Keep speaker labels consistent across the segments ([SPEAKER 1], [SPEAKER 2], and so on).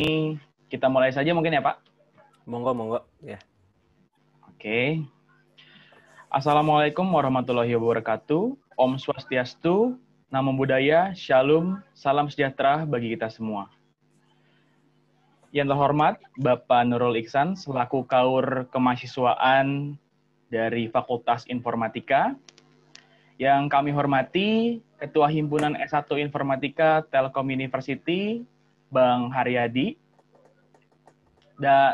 [SPEAKER 1] Ini kita mulai saja mungkin ya Pak?
[SPEAKER 2] Monggo ya.
[SPEAKER 1] Oke. Assalamualaikum warahmatullahi wabarakatuh. Om Swastiastu, Namo Buddhaya, Shalom, salam sejahtera bagi kita semua. Yang terhormat Bapak Nurul Iksan selaku Kaur Kemahasiswaan dari Fakultas Informatika. Yang kami hormati Ketua Himpunan S1 Informatika Telkom University, Bang Haryadi,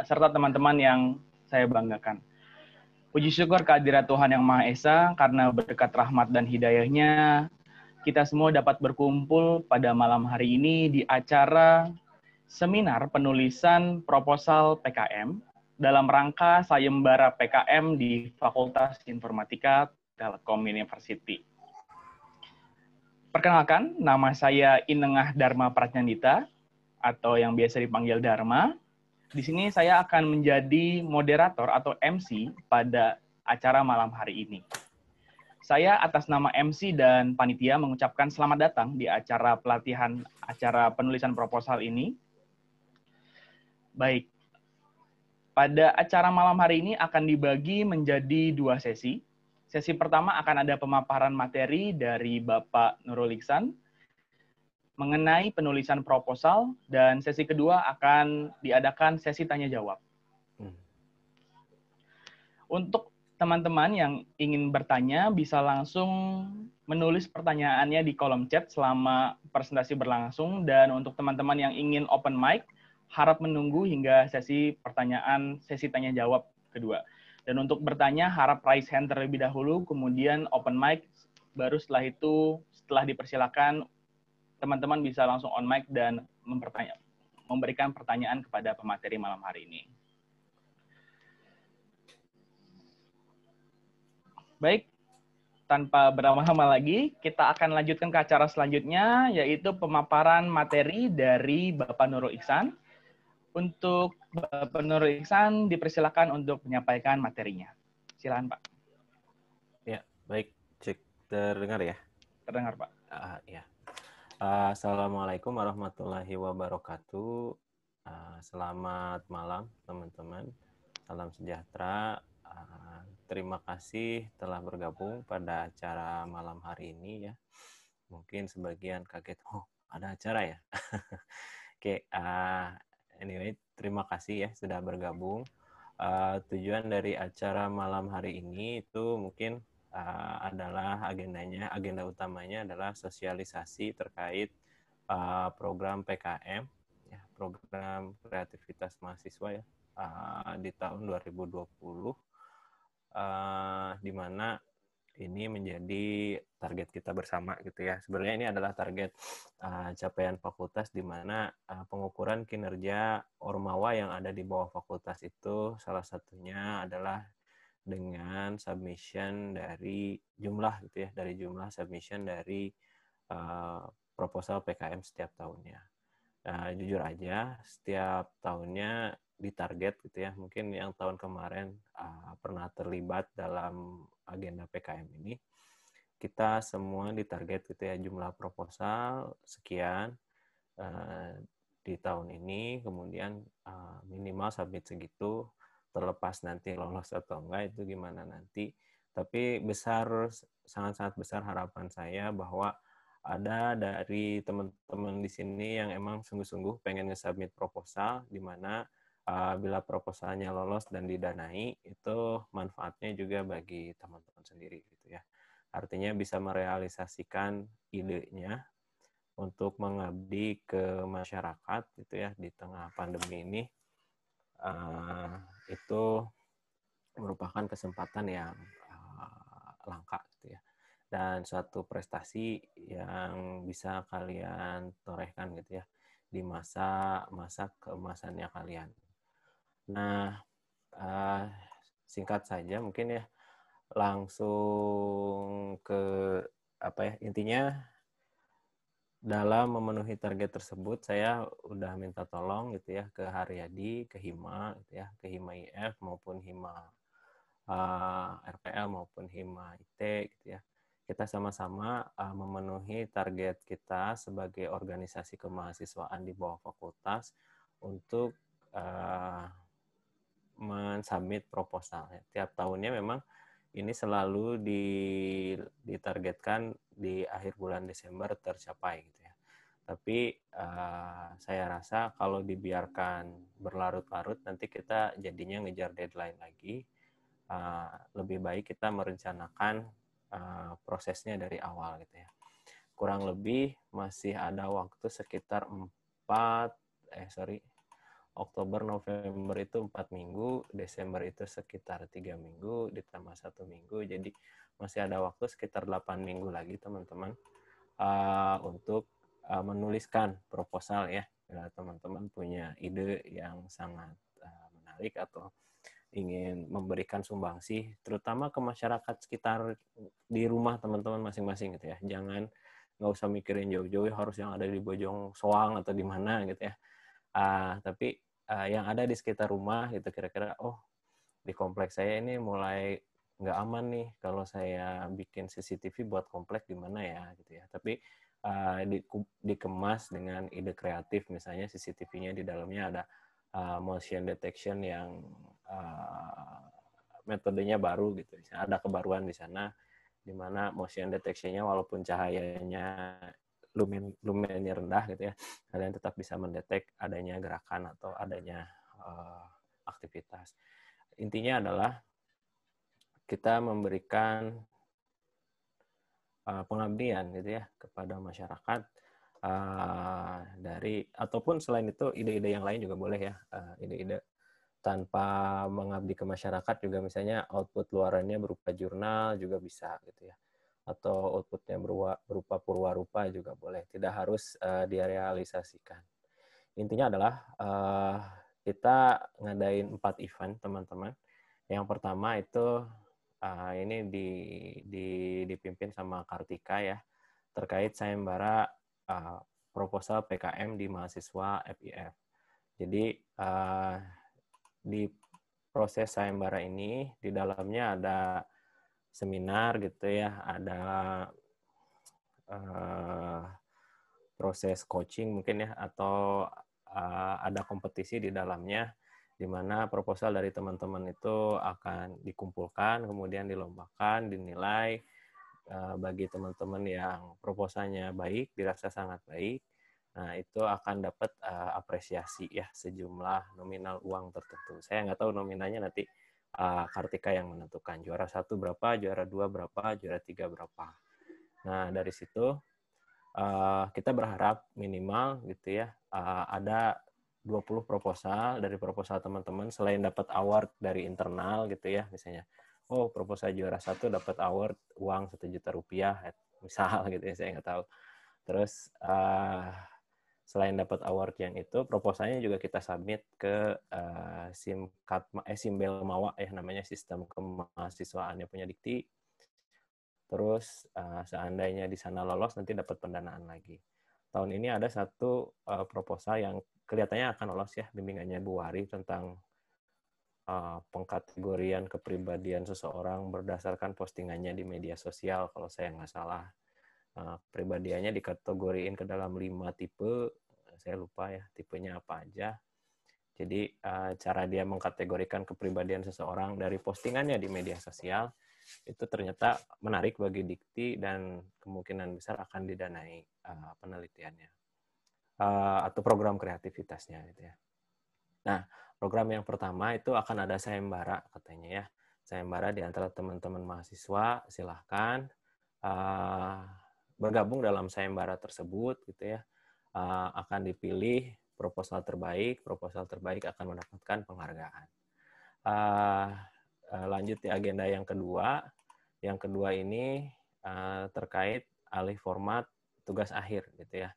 [SPEAKER 1] serta teman-teman yang saya banggakan. Puji syukur kehadirat Tuhan Yang Maha Esa, karena berkat rahmat dan hidayahnya, kita semua dapat berkumpul pada malam hari ini di acara seminar penulisan proposal PKM dalam rangka sayembara PKM di Fakultas Informatika Telkom University. Perkenalkan, nama saya Inengah Dharma Pratnyandita, atau yang biasa dipanggil Dharma. Di sini saya akan menjadi moderator atau MC pada acara malam hari ini. Saya atas nama MC dan panitia mengucapkan selamat datang di acara pelatihan acara penulisan proposal ini. Baik, pada acara malam hari ini akan dibagi menjadi 2 sesi. Sesi pertama akan ada pemaparan materi dari Bapak Nurul Iksan mengenai penulisan proposal, dan sesi kedua akan diadakan sesi tanya-jawab. Untuk teman-teman yang ingin bertanya, bisa langsung menulis pertanyaannya di kolom chat selama presentasi berlangsung, dan untuk teman-teman yang ingin open mic, harap menunggu hingga sesi pertanyaan, sesi tanya-jawab kedua. Dan untuk bertanya, harap raise hand terlebih dahulu, kemudian open mic, baru setelah itu, setelah dipersilakan, teman-teman bisa langsung on mic dan memberikan pertanyaan kepada pemateri malam hari ini. Baik, tanpa berlama-lama lagi, kita akan lanjutkan ke acara selanjutnya, yaitu pemaparan materi dari Bapak Nurul Iksan. Untuk Bapak Nurul Iksan, dipersilakan untuk menyampaikan materinya. Silakan, Pak.
[SPEAKER 2] Ya, baik. Cek terdengar ya?
[SPEAKER 1] Terdengar, Pak.
[SPEAKER 2] Ya. Assalamualaikum warahmatullahi wabarakatuh. Selamat malam, teman-teman. Salam sejahtera. Terima kasih telah bergabung pada acara malam hari ini ya. Mungkin sebagian kaget, oh ada acara ya? Oke, anyway, terima kasih ya sudah bergabung. Tujuan dari acara malam hari ini itu mungkin adalah agenda utamanya adalah sosialisasi terkait program PKM, ya, program kreativitas mahasiswa ya, di tahun 2020, di mana ini menjadi target kita bersama gitu ya. Sebenarnya ini adalah target capaian fakultas, di mana pengukuran kinerja ormawa yang ada di bawah fakultas itu salah satunya adalah dengan submission dari jumlah gitu ya, dari jumlah submission dari proposal PKM setiap tahunnya. Jujur aja setiap tahunnya ditarget gitu ya. Mungkin yang tahun kemarin pernah terlibat dalam agenda PKM ini, kita semua ditarget gitu ya, jumlah proposal sekian di tahun ini, kemudian minimal submit segitu, terlepas nanti lolos atau enggak itu gimana nanti. Tapi sangat-sangat besar harapan saya bahwa ada dari teman-teman di sini yang emang sungguh-sungguh pengen nge-submit proposal, di mana bila proposalnya lolos dan didanai, itu manfaatnya juga bagi teman-teman sendiri gitu ya. Artinya bisa merealisasikan idenya untuk mengabdi ke masyarakat gitu ya di tengah pandemi ini. Itu merupakan kesempatan yang langka gitu ya, dan suatu prestasi yang bisa kalian torehkan gitu ya di masa keemasannya kalian. Nah, singkat saja mungkin ya, langsung ke intinya. Dalam memenuhi target tersebut, saya udah minta tolong gitu ya ke Haryadi, ke Hima gitu ya, ke Hima IF maupun Hima RPL maupun Hima IT gitu ya. Kita sama-sama memenuhi target kita sebagai organisasi kemahasiswaan di bawah fakultas untuk mensubmit proposal. Tiap tahunnya memang ini selalu ditargetkan di akhir bulan Desember tercapai gitu ya. Tapi saya rasa kalau dibiarkan berlarut-larut nanti kita jadinya ngejar deadline lagi. Lebih baik kita merencanakan prosesnya dari awal gitu ya. Kurang lebih masih ada waktu sekitar Oktober, November itu 4 minggu, Desember itu sekitar 3 minggu, ditambah 1 minggu, jadi masih ada waktu sekitar 8 minggu lagi teman-teman untuk menuliskan proposal ya. Bila teman-teman punya ide yang sangat menarik atau ingin memberikan sumbangsi, terutama ke masyarakat sekitar di rumah teman-teman masing-masing gitu ya. Jangan nggak usah mikirin jauh-jauh harus yang ada di Bojong Soang atau di mana gitu ya. Tapi yang ada di sekitar rumah gitu kira-kira, oh di kompleks saya ini mulai nggak aman nih kalau saya bikin CCTV buat kompleks di mana ya gitu ya. Tapi dikemas dengan ide kreatif, misalnya CCTV-nya di dalamnya ada motion detection yang metodenya baru gitu. Ada kebaruan di sana di mana motion detection-nya walaupun cahayanya lumennya rendah gitu ya, kalian tetap bisa mendetek adanya gerakan atau adanya aktivitas. Intinya adalah kita memberikan pengabdian gitu ya kepada masyarakat dari ataupun selain itu ide-ide yang lain juga boleh ya, ide-ide tanpa mengabdi ke masyarakat juga, misalnya output luarannya berupa jurnal juga bisa gitu ya, atau outputnya berupa purwarupa juga boleh, tidak harus direalisasikan. Intinya adalah kita ngadain 4 event teman-teman. Yang pertama itu ini dipimpin sama Kartika ya, terkait sayembara proposal PKM di mahasiswa FIF. Jadi di proses sayembara ini di dalamnya ada seminar gitu ya, ada proses coaching mungkin ya, atau ada kompetisi di dalamnya di mana proposal dari teman-teman itu akan dikumpulkan, kemudian dilombakan, dinilai. Bagi teman-teman yang proposalnya baik, dirasa sangat baik, nah itu akan dapat apresiasi ya sejumlah nominal uang tertentu. Saya nggak tahu nominalnya, nanti Kartika yang menentukan. Juara 1 berapa, juara 2 berapa, juara 3 berapa. Nah dari situ kita berharap minimal gitu ya ada 20 proposal. Dari proposal teman-teman selain dapat award dari internal gitu ya, misalnya proposal juara 1 dapat award uang 1 juta rupiah misal gitu ya, saya nggak tahu. Terus selain dapat award yang itu, proposalnya juga kita submit ke Simbel Mawa ya, namanya sistem kemahasiswaannya punya Dikti. Terus seandainya di sana lolos nanti dapat pendanaan lagi. Tahun ini ada satu proposal yang kelihatannya akan lolos ya, bimbingannya Bu Wari tentang pengkategorian kepribadian seseorang berdasarkan postingannya di media sosial, kalau saya nggak salah. Kepribadiannya dikategoriin ke dalam 5 tipe, saya lupa ya tipenya apa aja. Jadi cara dia mengkategorikan kepribadian seseorang dari postingannya di media sosial itu ternyata menarik bagi Dikti dan kemungkinan besar akan didanai penelitiannya atau program kreativitasnya gitu ya. Nah, program yang pertama itu akan ada sayembara katanya ya. Sayembara di antara teman-teman mahasiswa, silahkan bergabung dalam sayembara tersebut gitu ya. Akan dipilih proposal terbaik akan mendapatkan penghargaan. Lanjut di agenda yang kedua. Yang kedua ini terkait alih format tugas akhir gitu ya.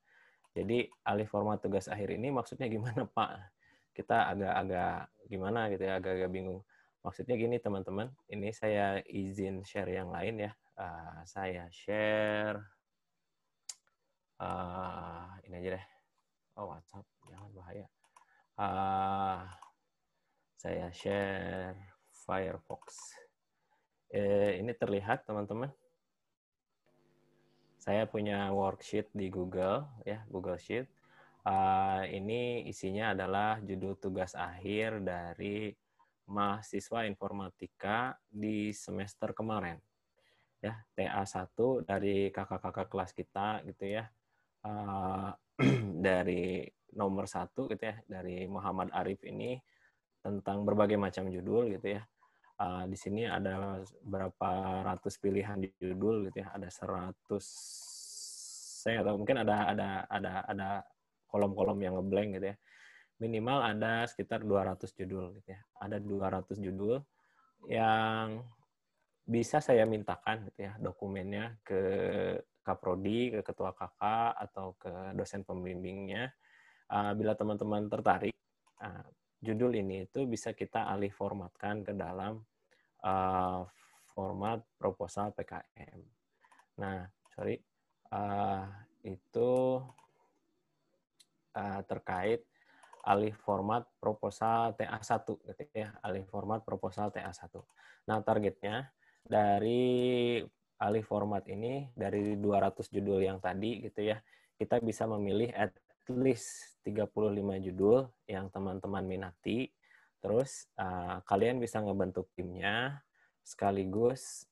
[SPEAKER 2] Jadi alih format tugas akhir ini maksudnya gimana Pak? Kita agak-agak gimana gitu ya, agak-agak bingung. Maksudnya gini teman-teman, ini saya izin share yang lain ya. Saya share ini aja deh. WhatsApp, jangan bahaya. Saya share Firefox. Ini terlihat teman-teman. Saya punya worksheet di Google ya, Google Sheet. Ini isinya adalah judul tugas akhir dari mahasiswa informatika di semester kemarin. Ya, TA1 dari kakak-kakak kelas kita gitu ya. Dari nomor 1 gitu ya, dari Muhammad Arif ini tentang berbagai macam judul gitu ya. Di sini ada berapa ratus pilihan judul gitu ya, ada 100, saya atau mungkin ada kolom-kolom yang ngeblank gitu ya. Minimal ada sekitar 200 judul gitu ya. Ada 200 judul yang bisa saya mintakan gitu ya dokumennya ke Kaprodi, ke ketua kakak atau ke dosen pembimbingnya. Bila teman-teman tertarik, judul ini itu bisa kita alih formatkan ke dalam format proposal PKM. Nah, itu terkait alih format proposal TA1 gitu ya, alih format proposal TA1. Nah, targetnya dari alih format ini dari 200 judul yang tadi gitu ya, kita bisa memilih at least 35 judul yang teman-teman minati. Terus kalian bisa ngebentuk timnya sekaligus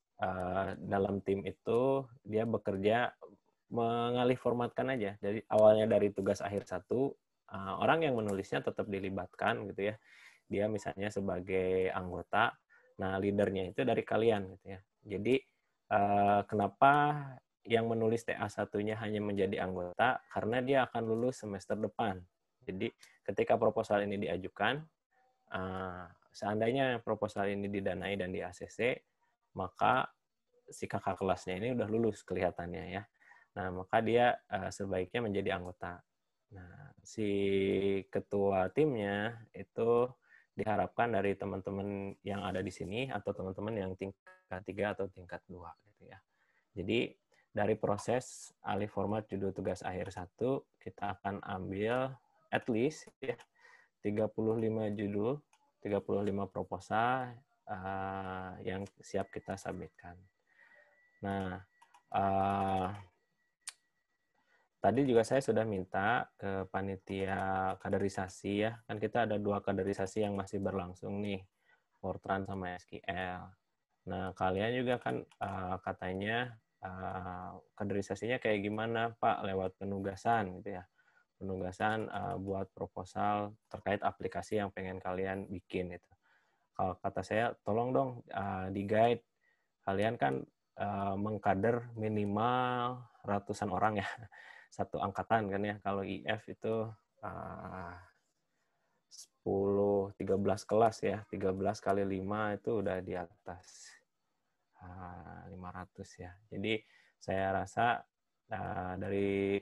[SPEAKER 2] dalam tim itu dia bekerja mengalih formatkan aja. Dari awalnya dari tugas akhir 1, orang yang menulisnya tetap dilibatkan gitu ya. Dia misalnya sebagai anggota, nah leadernya itu dari kalian gitu ya. Jadi kenapa yang menulis TA1-nya hanya menjadi anggota? Karena dia akan lulus semester depan. Jadi ketika proposal ini diajukan, seandainya proposal ini didanai dan di ACC, maka si kakak kelasnya ini udah lulus kelihatannya ya. Nah, maka dia sebaiknya menjadi anggota. Nah, si ketua timnya itu diharapkan dari teman-teman yang ada di sini atau teman-teman yang tingkat 3 atau tingkat 2 gitu ya. Jadi dari proses alih format judul tugas akhir 1, kita akan ambil at least ya 35 judul, 35 proposal yang siap kita submitkan. Nah, tadi juga saya sudah minta ke panitia kaderisasi ya, kan kita ada 2 kaderisasi yang masih berlangsung nih, Fortran sama SQL. Nah, kalian juga kan katanya kaderisasinya kayak gimana Pak, lewat penugasan gitu ya. Penugasan buat proposal terkait aplikasi yang pengen kalian bikin itu. Kalau kata saya, tolong dong di guide. Kalian kan mengkader minimal ratusan orang ya, satu angkatan kan ya. Kalau IF itu 10, 13 kelas ya, 13 kali 5 itu udah di atas 500 ya. Jadi saya rasa dari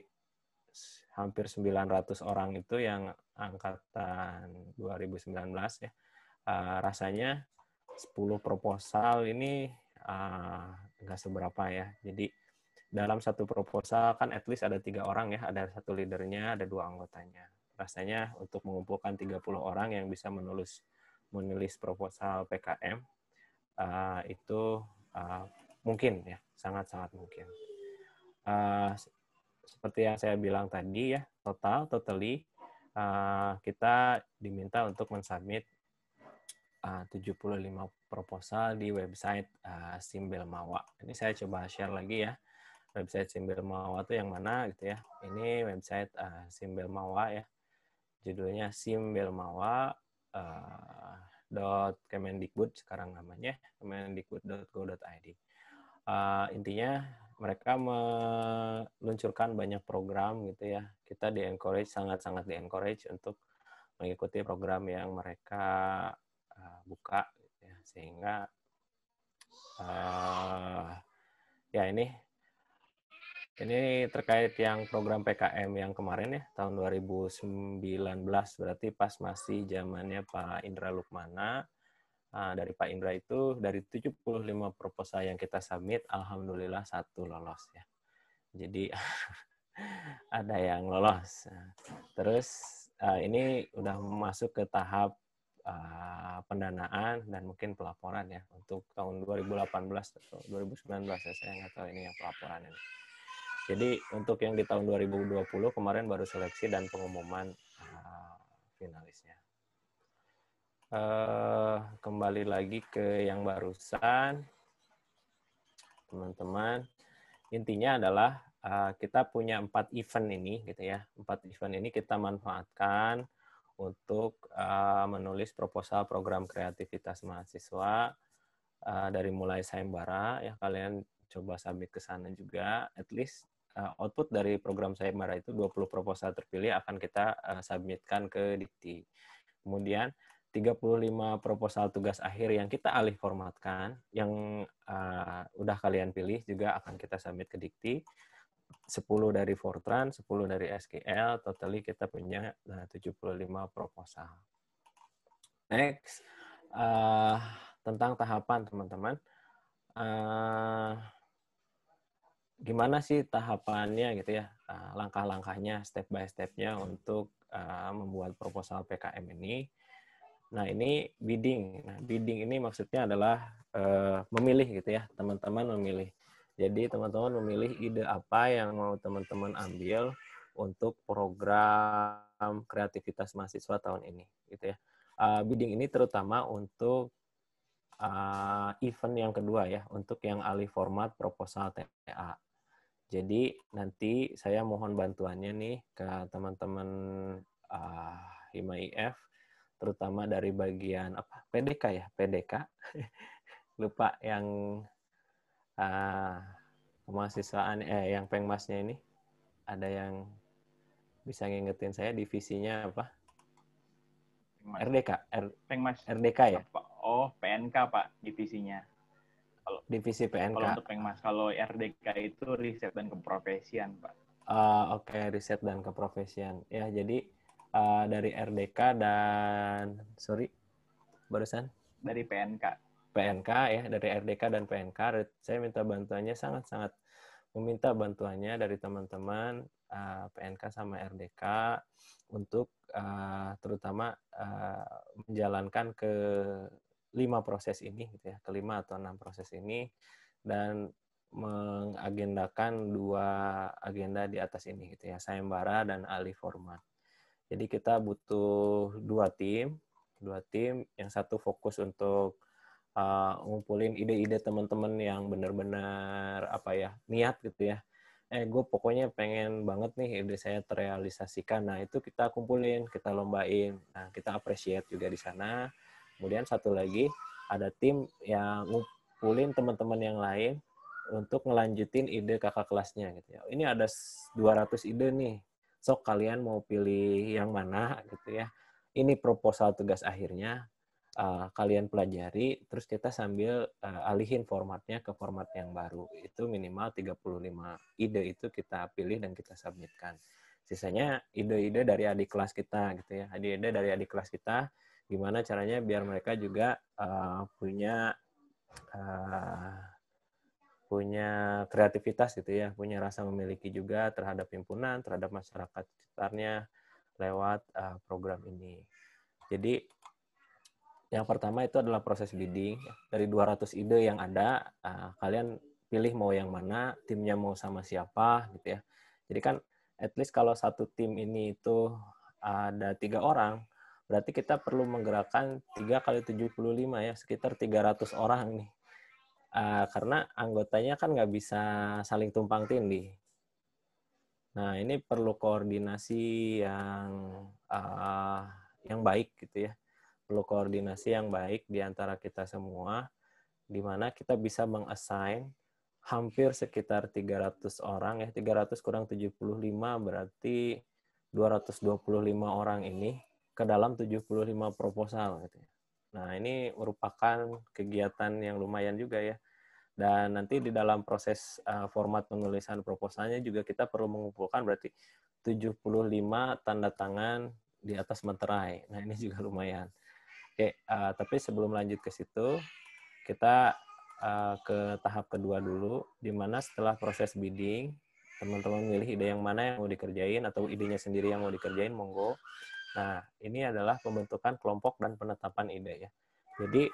[SPEAKER 2] hampir 900 orang itu yang angkatan 2019 ya, rasanya 10 proposal ini nggak seberapa ya. Jadi dalam satu proposal kan at least ada 3 orang ya, ada 1 leadernya, ada 2 anggotanya. Rasanya untuk mengumpulkan 30 orang yang bisa menulis proposal PKM itu mungkin ya, sangat-sangat mungkin. Seperti yang saya bilang tadi ya, totally kita diminta untuk mensubmit 75 proposal di website Simbel Mawa. Ini saya coba share lagi ya. Website Simbel Mawa itu yang mana gitu ya. Ini website Simbel Mawa ya. Judulnya simbelmawa .kemendikbud sekarang namanya, kemendikbud.go.id. Intinya mereka meluncurkan banyak program gitu ya. Kita di-encourage, sangat-sangat di-encourage untuk mengikuti program yang mereka buka gitu ya. Sehingga ya ini terkait yang program PKM yang kemarin ya, tahun 2019, berarti pas masih zamannya Pak Indra Lukmana. Dari Pak Indra itu, dari 75 proposal yang kita submit, alhamdulillah 1 lolos ya. Jadi ada yang lolos. Terus ini udah masuk ke tahap pendanaan dan mungkin pelaporan ya untuk tahun 2018 atau 2019 ya, saya nggak tahu ini yang pelaporan ini. Jadi untuk yang di tahun 2020 kemarin baru seleksi dan pengumuman finalisnya. Kembali lagi ke yang barusan, teman-teman. Intinya adalah kita punya 4 event ini, gitu ya. 4 event ini kita manfaatkan untuk menulis proposal program kreativitas mahasiswa dari mulai sayembara. Ya, kalian coba submit ke sana juga. At least output dari program sayembara itu 20 proposal terpilih akan kita submitkan ke Dikti. Kemudian 35 proposal tugas akhir yang kita alih formatkan, yang udah kalian pilih juga akan kita submit ke Dikti. 10 dari Fortran, 10 dari SQL, totally kita punya 75 proposal. Next, tentang tahapan, teman-teman. Gimana sih tahapannya gitu ya, langkah-langkahnya, step by step-nya untuk membuat proposal PKM ini. Nah, ini bidding. Nah, bidding ini maksudnya adalah memilih gitu ya, teman-teman memilih. Jadi, teman-teman memilih ide apa yang mau teman-teman ambil untuk program kreativitas mahasiswa tahun ini, gitu ya. Bidding ini terutama untuk event yang kedua ya, untuk yang alih format proposal TA. Jadi, nanti saya mohon bantuannya nih ke teman-teman Hima IF, terutama dari bagian apa PDK ya, PDK lupa yang kemahasiswaan yang pengmasnya ini, ada yang bisa ngingetin saya divisinya apa?
[SPEAKER 1] Pengmas.
[SPEAKER 2] RDK,
[SPEAKER 1] Pengmas.
[SPEAKER 2] RDK ya?
[SPEAKER 1] Oh, PNK Pak divisinya. Kalau
[SPEAKER 2] divisi PNK.
[SPEAKER 1] Kalau untuk Pengmas, kalau RDK itu riset dan keprofesian Pak.
[SPEAKER 2] Oke, riset dan keprofesian. Ya, jadi dari RDK dan barusan
[SPEAKER 1] dari PNK
[SPEAKER 2] ya, dari RDK dan PNK, saya minta bantuannya, sangat-sangat meminta bantuannya dari teman-teman PNK sama RDK untuk terutama menjalankan ke 5 proses ini gitu ya, ke 5 atau 6 proses ini, dan mengagendakan 2 agenda di atas ini gitu ya, sayembara dan alih format. Jadi kita butuh 2 tim, yang satu fokus untuk ngumpulin ide-ide teman-teman yang benar-benar niat gitu ya. Gue pokoknya pengen banget nih ide saya terrealisasikan. Nah, itu kita kumpulin, kita lombain. Nah, kita appreciate juga di sana. Kemudian satu lagi, ada tim yang ngumpulin teman-teman yang lain untuk ngelanjutin ide kakak kelasnya gitu ya. Ini ada 200 ide nih. Sok kalian mau pilih yang mana gitu ya. Ini proposal tugas akhirnya. Kalian pelajari, terus kita sambil alihin formatnya ke format yang baru. Itu minimal 35 ide itu kita pilih dan kita submitkan. Sisanya ide-ide dari adik kelas kita gitu ya. Ide-ide dari adik kelas kita, gimana caranya biar mereka juga punya kreativitas gitu ya, punya rasa memiliki juga terhadap himpunan, terhadap masyarakat sekitarnya lewat program ini. Jadi yang pertama itu adalah proses bidding. Dari 200 ide yang ada, kalian pilih mau yang mana, timnya mau sama siapa, gitu ya. Jadi kan, at least kalau satu tim ini itu ada 3 orang, berarti kita perlu menggerakkan 3 kali 75 ya, sekitar 300 orang nih. Karena anggotanya kan nggak bisa saling tumpang tindih. Nah, ini perlu koordinasi yang baik gitu ya. Perlu koordinasi yang baik di antara kita semua, di mana kita bisa meng-assign hampir sekitar 300 orang ya, 300 kurang 75 berarti 225 orang ini ke dalam 75 proposal gitu ya. Nah, ini merupakan kegiatan yang lumayan juga ya. Dan nanti di dalam proses format penulisan proposalnya juga kita perlu mengumpulkan berarti 75 tanda tangan di atas materai. Nah, ini juga lumayan. Oke, tapi sebelum lanjut ke situ, kita ke tahap kedua dulu, di mana setelah proses bidding, teman-teman milih ide yang mana yang mau dikerjain, atau idenya sendiri yang mau dikerjain, monggo. Nah, ini adalah pembentukan kelompok dan penetapan ide ya. Jadi,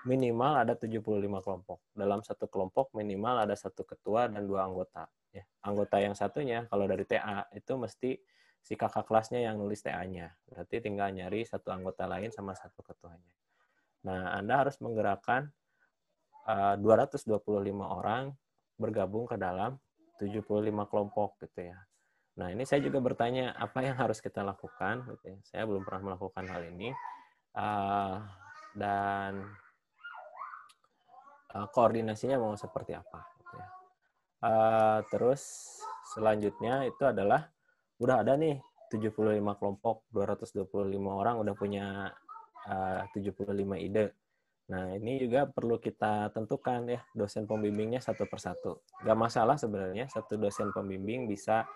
[SPEAKER 2] minimal ada 75 kelompok. Dalam satu kelompok minimal ada 1 ketua dan 2 anggota. Ya. Anggota yang satunya, kalau dari TA, itu mesti si kakak kelasnya yang nulis TA-nya. Berarti tinggal nyari 1 anggota lain sama 1 ketuanya. Nah, Anda harus menggerakkan 225 orang bergabung ke dalam 75 kelompok gitu ya. Nah, ini saya juga bertanya apa yang harus kita lakukan gitu ya. Saya belum pernah melakukan hal ini. Dan koordinasinya mau seperti apa gitu ya. Terus selanjutnya itu adalah udah ada nih 75 kelompok, 225 orang udah punya 75 ide. Nah, ini juga perlu kita tentukan ya, dosen pembimbingnya satu persatu. Nggak masalah sebenarnya, satu dosen pembimbing bisa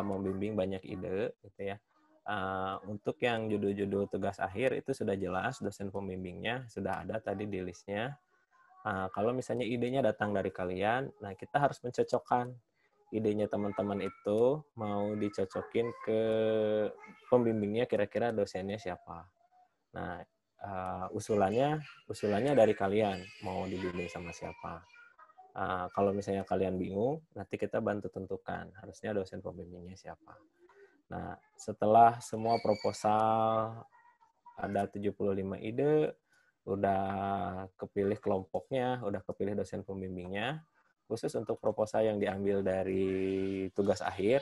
[SPEAKER 2] membimbing banyak ide, gitu ya. Untuk yang judul-judul tugas akhir itu sudah jelas, dosen pembimbingnya sudah ada tadi di listnya. Kalau misalnya idenya datang dari kalian, nah kita harus mencocokkan idenya teman-teman itu mau dicocokin ke pembimbingnya, kira-kira dosennya siapa. Nah, usulannya dari kalian mau dibimbing sama siapa. Kalau misalnya kalian bingung, nanti kita bantu tentukan harusnya dosen pembimbingnya siapa. Nah, setelah semua proposal ada 75 ide, udah kepilih kelompoknya, udah kepilih dosen pembimbingnya, khusus untuk proposal yang diambil dari tugas akhir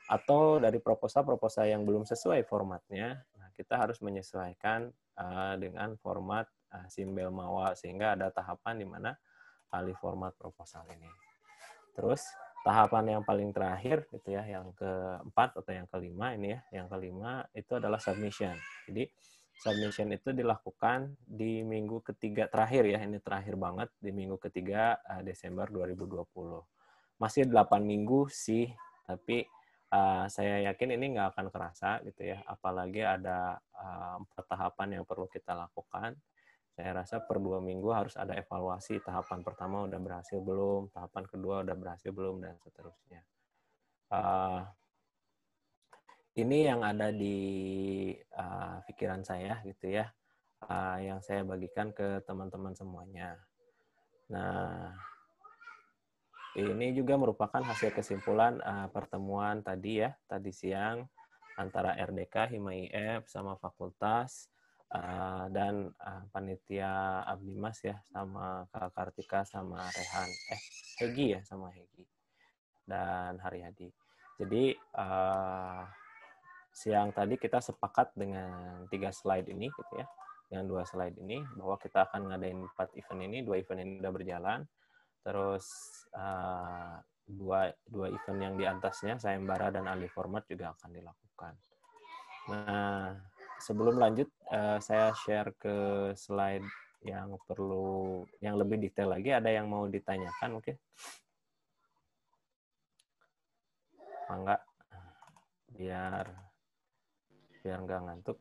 [SPEAKER 2] atau dari proposal-proposal yang belum sesuai formatnya, nah kita harus menyesuaikan dengan format Simbel Mawa sehingga ada tahapan di mana alih format proposal ini. Terus tahapan yang paling terakhir gitu ya, yang keempat atau yang kelima ini ya, yang kelima itu adalah submission. Jadi submission itu dilakukan di minggu ketiga terakhir ya, ini terakhir banget di minggu ketiga Desember 2020. Masih 8 minggu sih, tapi saya yakin ini nggak akan kerasa gitu ya, apalagi ada 4 tahapan yang perlu kita lakukan. Saya rasa per 2 minggu harus ada evaluasi, tahapan pertama udah berhasil belum, tahapan kedua udah berhasil belum, dan seterusnya. Ini yang ada di pikiran saya gitu ya, yang saya bagikan ke teman-teman semuanya. Nah, ini juga merupakan hasil kesimpulan pertemuan tadi ya, tadi siang antara RDK, Hima-IF, sama fakultas, dan panitia Abdimas ya, sama Kak Kartika, sama Rehan, Hegi ya, sama Hegi, dan Haryadi. Jadi, siang tadi kita sepakat dengan 3 slide ini, gitu ya, dengan 2 slide ini, bahwa kita akan ngadain 4 event ini, 2 event ini udah berjalan, terus dua event yang di atasnya, sayembara dan alih format juga akan dilakukan. Nah, sebelum lanjut, saya share ke slide yang lebih detail lagi. Ada yang mau ditanyakan mungkin? Enggak, biar nggak ngantuk.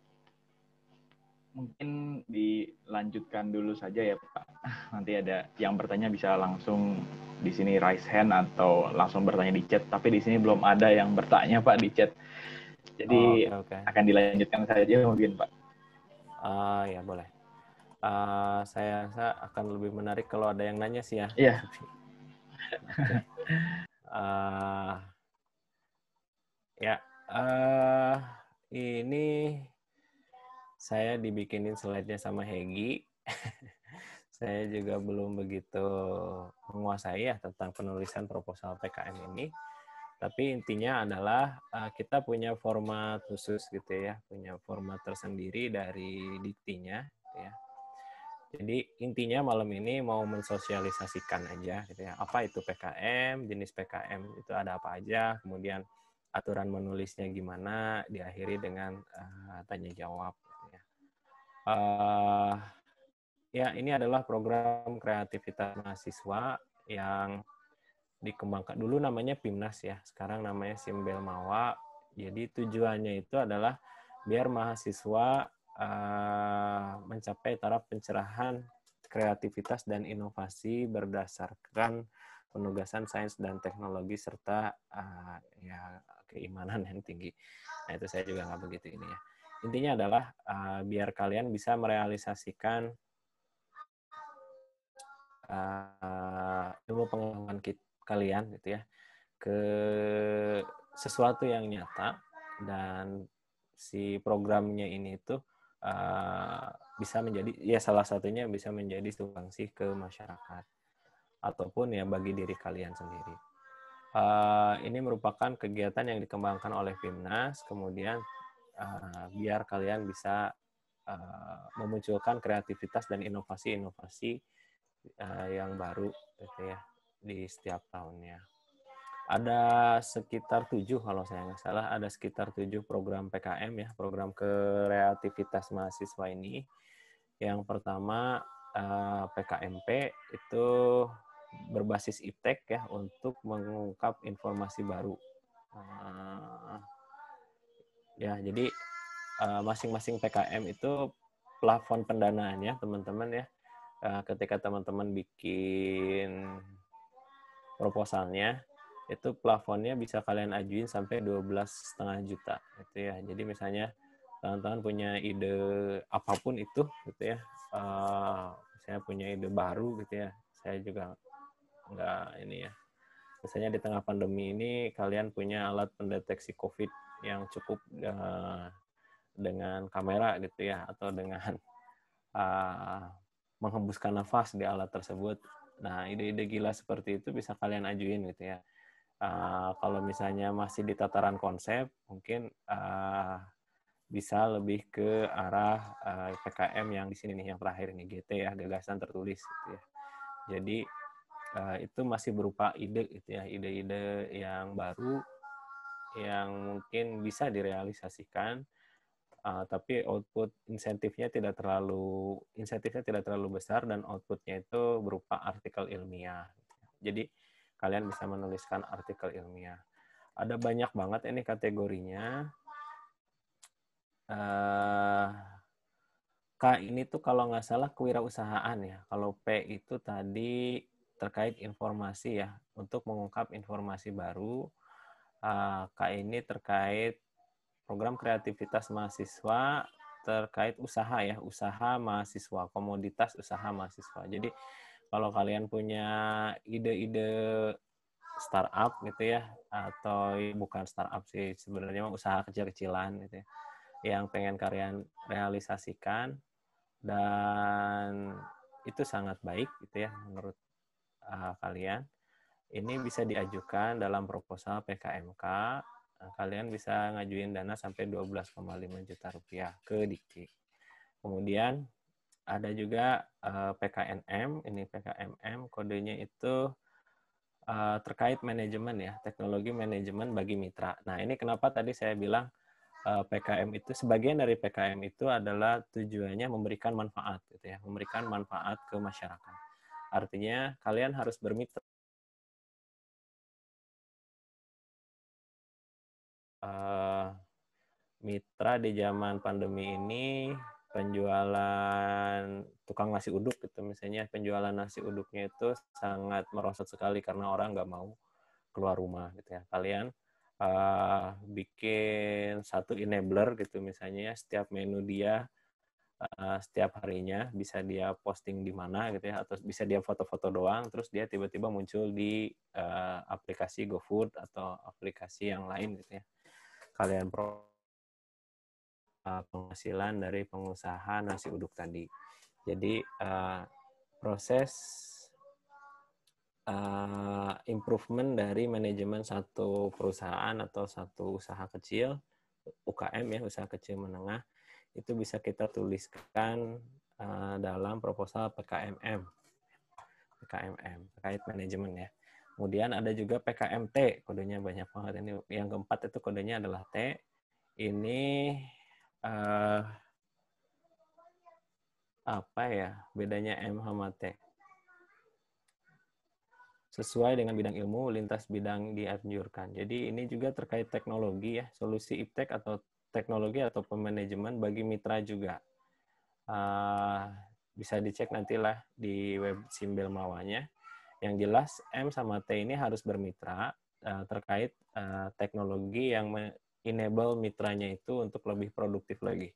[SPEAKER 1] Mungkin dilanjutkan dulu saja ya Pak. Nanti ada yang bertanya bisa langsung di sini raise hand atau langsung bertanya di chat. Tapi di sini belum ada yang bertanya Pak di chat. Jadi
[SPEAKER 2] Okay.
[SPEAKER 1] akan dilanjutkan saja mungkin Pak.
[SPEAKER 2] Ya boleh. Saya rasa akan lebih menarik kalau ada yang nanya sih ya.
[SPEAKER 1] Iya.
[SPEAKER 2] Okay. Ini saya dibikinin slide-nya sama Hegi. Saya juga belum begitu menguasai ya tentang penulisan proposal PKM ini. Tapi intinya adalah kita punya format khusus gitu ya, punya format tersendiri dari diktinya. Gitu ya. Jadi intinya malam ini mau mensosialisasikan aja gitu ya. Apa itu PKM, jenis PKM itu ada apa aja, kemudian aturan menulisnya gimana, diakhiri dengan tanya jawab. Gitu ya. Ya, ini adalah program kreativitas mahasiswa yang dikembangkan dulu namanya PIMNAS ya, sekarang namanya Simbel Mawa. Jadi tujuannya itu adalah biar mahasiswa mencapai taraf pencerahan kreativitas dan inovasi berdasarkan penugasan sains dan teknologi serta ya keimanan yang tinggi. Nah itu saya juga nggak begitu ini ya. Intinya adalah biar kalian bisa merealisasikan ilmu pengetahuan kalian gitu ya ke sesuatu yang nyata, dan si programnya ini tuh bisa menjadi, ya salah satunya bisa menjadi sumbangsi ke masyarakat ataupun ya bagi diri kalian sendiri. Ini merupakan kegiatan yang dikembangkan oleh Pimnas, kemudian biar kalian bisa memunculkan kreativitas dan inovasi-inovasi yang baru gitu ya di setiap tahunnya. Ada sekitar 7, kalau saya nggak salah, ada sekitar 7 program PKM ya, program kreativitas mahasiswa ini. Yang pertama PKMP itu berbasis iptek ya untuk mengungkap informasi baru. Ya, jadi masing-masing PKM itu plafon pendanaannya teman-teman ya. Ketika teman-teman bikin proposalnya, itu plafonnya bisa kalian ajuin sampai 12,5 juta gitu ya. Jadi misalnya teman-teman punya ide apapun itu gitu ya, saya punya ide baru gitu ya, saya juga nggak ini ya, misalnya di tengah pandemi ini kalian punya alat pendeteksi COVID yang cukup dengan kamera gitu ya, atau dengan menghembuskan nafas di alat tersebut. Nah, ide-ide gila seperti itu bisa kalian ajuin gitu ya. Kalau misalnya masih di tataran konsep, mungkin bisa lebih ke arah PKM yang di sini nih, yang terakhir ini, GT ya, gagasan tertulis gitu ya. Jadi itu masih berupa ide gitu ya, ide-ide yang baru yang mungkin bisa direalisasikan, tapi insentifnya tidak terlalu besar, dan outputnya itu berupa artikel ilmiah. Jadi kalian bisa menuliskan artikel ilmiah. Ada banyak banget ini kategorinya. K ini tuh kalau nggak salah kewirausahaan ya. Kalau P itu tadi terkait informasi ya, untuk mengungkap informasi baru. K ini terkait program kreativitas mahasiswa terkait usaha ya, usaha mahasiswa, komoditas usaha mahasiswa. Jadi kalau kalian punya ide-ide startup gitu ya, atau bukan startup sih sebenarnya, usaha kecil-kecilan gitu ya, yang pengen kalian realisasikan, dan itu sangat baik gitu ya menurut kalian, ini bisa diajukan dalam proposal PKMK. Kalian bisa ngajuin dana sampai 12,5 juta rupiah ke Dikti. Kemudian ada juga PKNM, ini PKMM kodenya itu terkait manajemen ya, teknologi manajemen bagi mitra. Nah, ini kenapa tadi saya bilang PKM itu, sebagian dari PKM itu adalah tujuannya memberikan manfaat gitu ya, memberikan manfaat ke masyarakat. Artinya kalian harus bermitra. Mitra di zaman pandemi ini, penjualan tukang nasi uduk gitu misalnya, penjualan nasi uduknya itu sangat merosot sekali karena orang nggak mau keluar rumah gitu ya. Kalian bikin satu enabler gitu misalnya, setiap menu dia setiap harinya bisa dia posting di mana gitu ya, atau bisa dia foto-foto doang terus dia tiba-tiba muncul di aplikasi GoFood atau aplikasi yang lain gitu ya. Kalian penghasilan dari pengusaha nasi uduk tadi. Jadi proses improvement dari manajemen satu perusahaan atau satu usaha kecil, UKM ya, usaha kecil menengah, itu bisa kita tuliskan dalam proposal PKMM terkait manajemen ya. Kemudian ada juga PKMT, kodenya banyak banget ini. Yang keempat itu kodenya adalah T. Ini apa ya bedanya M sama T? Sesuai dengan bidang ilmu, lintas bidang dianjurkan. Jadi ini juga terkait teknologi ya, solusi iptek atau teknologi atau pemanajemen bagi mitra juga. Bisa dicek nantilah di web Simbel Mawanya. Yang jelas M sama T ini harus bermitra terkait teknologi yang enable mitranya itu untuk lebih produktif lagi.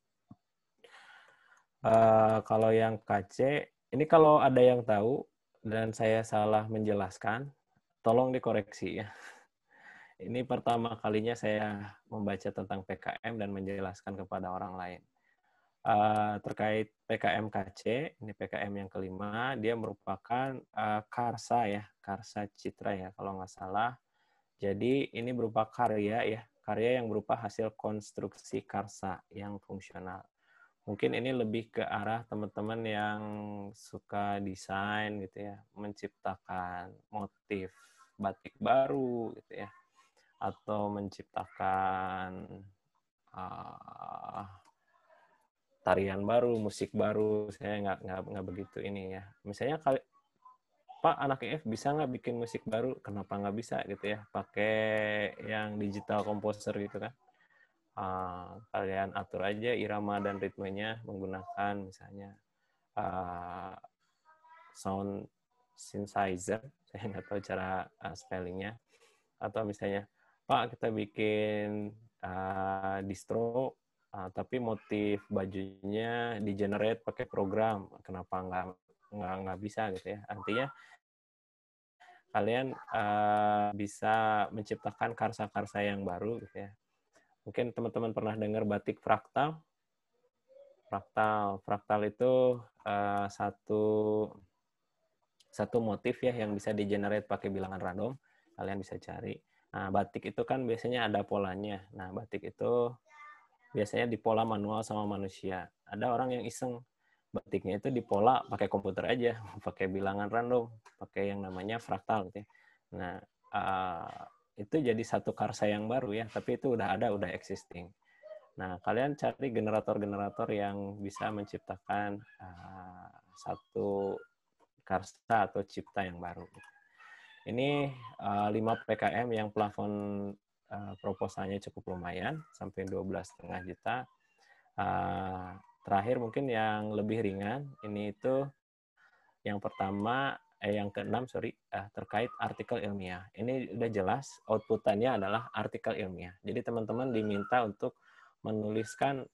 [SPEAKER 2] Kalau yang KC, ini kalau ada yang tahu, dan saya salah menjelaskan, tolong dikoreksi ya. Ini pertama kalinya saya membaca tentang PKM dan menjelaskan kepada orang lain. Terkait PKMKC, ini PKM yang kelima, dia merupakan karsa ya, karsa citra ya kalau nggak salah. Jadi ini berupa karya yang berupa hasil konstruksi karsa yang fungsional. Mungkin ini lebih ke arah teman-teman yang suka desain gitu ya, menciptakan motif batik baru gitu ya, atau menciptakan uh, tarian baru, musik baru. Saya nggak begitu ini ya. Misalnya Pak anak IF bisa nggak bikin musik baru? Kenapa nggak bisa gitu ya? Pakai yang digital composer gitu kan? Kalian atur aja irama dan ritmenya menggunakan misalnya sound synthesizer. Saya nggak tahu cara spellingnya. Atau misalnya, Pak kita bikin distro, tapi motif bajunya di generate pakai program. Kenapa nggak bisa gitu ya? Artinya kalian bisa menciptakan karsa-karsa yang baru gitu ya. Mungkin teman-teman pernah dengar batik fraktal. Fraktal itu satu motif ya yang bisa di-generate pakai bilangan random. Kalian bisa cari. Nah, batik itu kan biasanya ada polanya. Nah, batik itu biasanya dipola manual sama manusia. Ada orang yang iseng batiknya itu dipola pakai komputer aja, pakai bilangan random, pakai yang namanya fraktal gitu ya. Nah, itu jadi satu karsa yang baru ya, tapi itu udah ada, udah existing. Nah, kalian cari generator-generator yang bisa menciptakan satu karsa atau cipta yang baru. Ini 5 PKM yang plafon proposalnya cukup lumayan, sampai 12,5 juta. Terakhir mungkin yang lebih ringan, ini itu yang pertama, yang keenam, terkait artikel ilmiah. Ini udah jelas, outputannya adalah artikel ilmiah. Jadi teman-teman diminta untuk menuliskan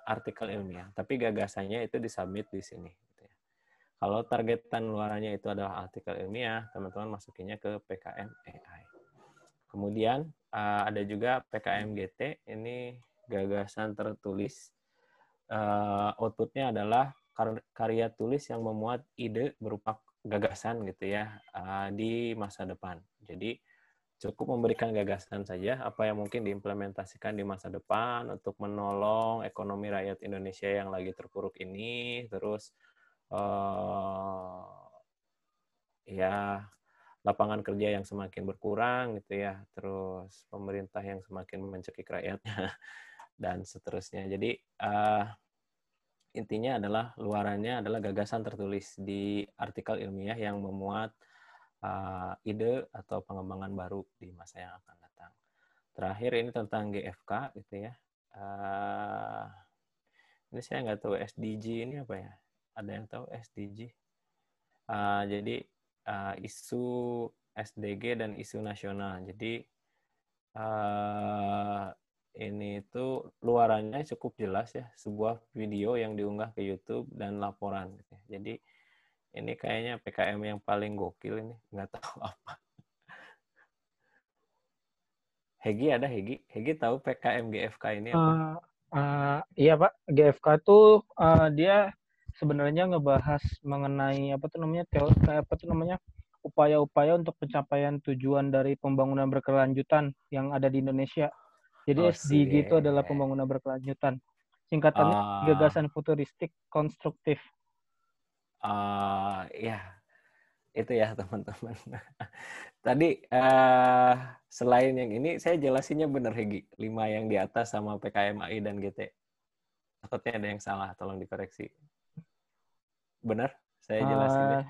[SPEAKER 2] artikel ilmiah, tapi gagasannya itu disubmit di sini. Kalau targetan luarannya itu adalah artikel ilmiah, teman-teman masukinnya ke PKM AI. Kemudian ada juga PKM GT, ini gagasan tertulis. Outputnya adalah karya tulis yang memuat ide berupa gagasan gitu ya di masa depan. Jadi cukup memberikan gagasan saja apa yang mungkin diimplementasikan di masa depan untuk menolong ekonomi rakyat Indonesia yang lagi terpuruk ini, terus ya lapangan kerja yang semakin berkurang gitu ya, terus pemerintah yang semakin mencekik rakyatnya dan seterusnya. Jadi intinya adalah luarannya adalah gagasan tertulis di artikel ilmiah yang memuat ide atau pengembangan baru di masa yang akan datang. Terakhir ini tentang GFK gitu ya. Ini saya nggak tahu SDG ini apa ya. Ada yang tahu SDG? Jadi isu SDG dan isu nasional. Jadi ini itu luarannya cukup jelas ya, sebuah video yang diunggah ke YouTube dan laporan. Jadi ini kayaknya PKM yang paling gokil ini, nggak tahu apa. Hegi ada Hegi? Hegi tahu PKM GFK ini apa?
[SPEAKER 3] Iya Pak, GFK tuh dia sebenarnya ngebahas mengenai upaya-upaya untuk pencapaian tujuan dari pembangunan berkelanjutan yang ada di Indonesia. Jadi SDG itu adalah pembangunan berkelanjutan. Singkatannya gagasan futuristik konstruktif.
[SPEAKER 2] Ya, itu ya teman-teman. Tadi selain yang ini, saya jelasinnya benar Hegi. 5 yang di atas sama PKMAI dan GT. Takutnya ada yang salah, tolong dikoreksi. Benar? Saya jelasinnya.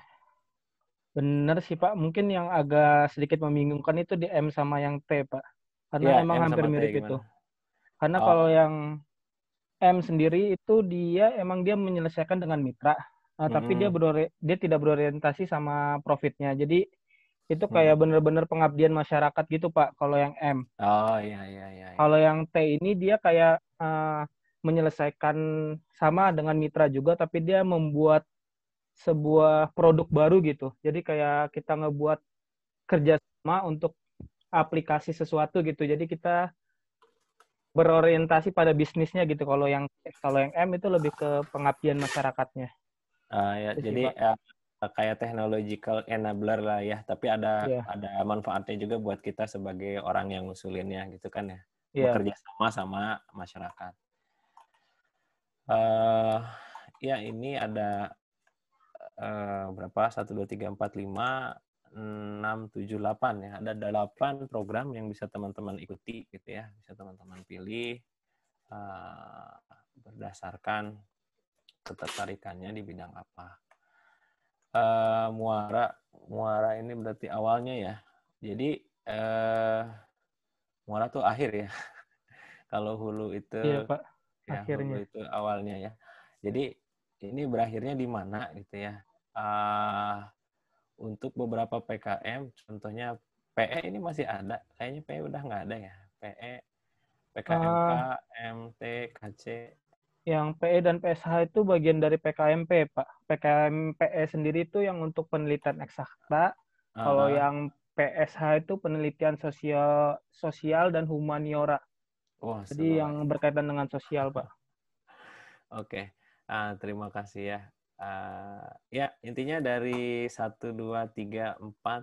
[SPEAKER 3] Benar sih Pak. Mungkin yang agak sedikit membingungkan itu di M sama yang T Pak. Karena
[SPEAKER 2] Ya,
[SPEAKER 3] emang
[SPEAKER 2] M
[SPEAKER 3] hampir
[SPEAKER 2] sama
[SPEAKER 3] mirip
[SPEAKER 2] T
[SPEAKER 3] itu.
[SPEAKER 2] gimana?
[SPEAKER 3] Karena kalau yang M sendiri itu dia menyelesaikan dengan mitra. Tapi dia tidak berorientasi sama profitnya. Jadi itu kayak benar-benar pengabdian masyarakat gitu Pak kalau yang M.
[SPEAKER 2] Oh iya.
[SPEAKER 3] Kalau yang T ini dia kayak menyelesaikan sama dengan mitra juga, tapi dia membuat sebuah produk baru gitu. Jadi kayak kita ngebuat kerjasama untuk aplikasi sesuatu gitu. Jadi kita berorientasi pada bisnisnya gitu. Kalau yang M itu lebih ke pengabdian masyarakatnya.
[SPEAKER 2] Ya,
[SPEAKER 3] Itu sih,
[SPEAKER 2] jadi
[SPEAKER 3] Pak.
[SPEAKER 2] kayak technological enabler lah ya, tapi ada
[SPEAKER 3] Iya,
[SPEAKER 2] manfaatnya juga buat kita sebagai orang yang ngusulinnya gitu kan ya,
[SPEAKER 3] iya.
[SPEAKER 2] bekerja sama sama masyarakat. eh Ya, ini ada berapa? 1, 2, 3, 4, 5, 6, 7, 8 ya. Ada 8 program yang bisa teman-teman ikuti gitu ya. Bisa teman-teman pilih uh, berdasarkan ketertarikannya di bidang apa. Muara ini berarti awalnya ya. Jadi muara tuh akhir ya. Kalau hulu
[SPEAKER 3] Iya,
[SPEAKER 2] itu
[SPEAKER 3] Pak.
[SPEAKER 2] ya,
[SPEAKER 3] Akhirnya.
[SPEAKER 2] hulu itu awalnya ya. Jadi ini berakhirnya di mana gitu ya. Untuk beberapa PKM, contohnya PE ini masih ada. Kayaknya PE udah nggak ada ya. PE, PKMK,
[SPEAKER 3] Ah,
[SPEAKER 2] MT, KC.
[SPEAKER 3] yang PE dan PSH itu bagian dari PKMP, Pak. PKMPE sendiri itu yang untuk penelitian eksakta. Kalau
[SPEAKER 2] Uh,
[SPEAKER 3] yang PSH itu penelitian sosial dan humaniora.
[SPEAKER 2] Wah,
[SPEAKER 3] Jadi yang
[SPEAKER 2] seluas.
[SPEAKER 3] berkaitan dengan sosial, Pak.
[SPEAKER 2] Oke, terima kasih ya. Ya, intinya dari 1, 2, 3, 4,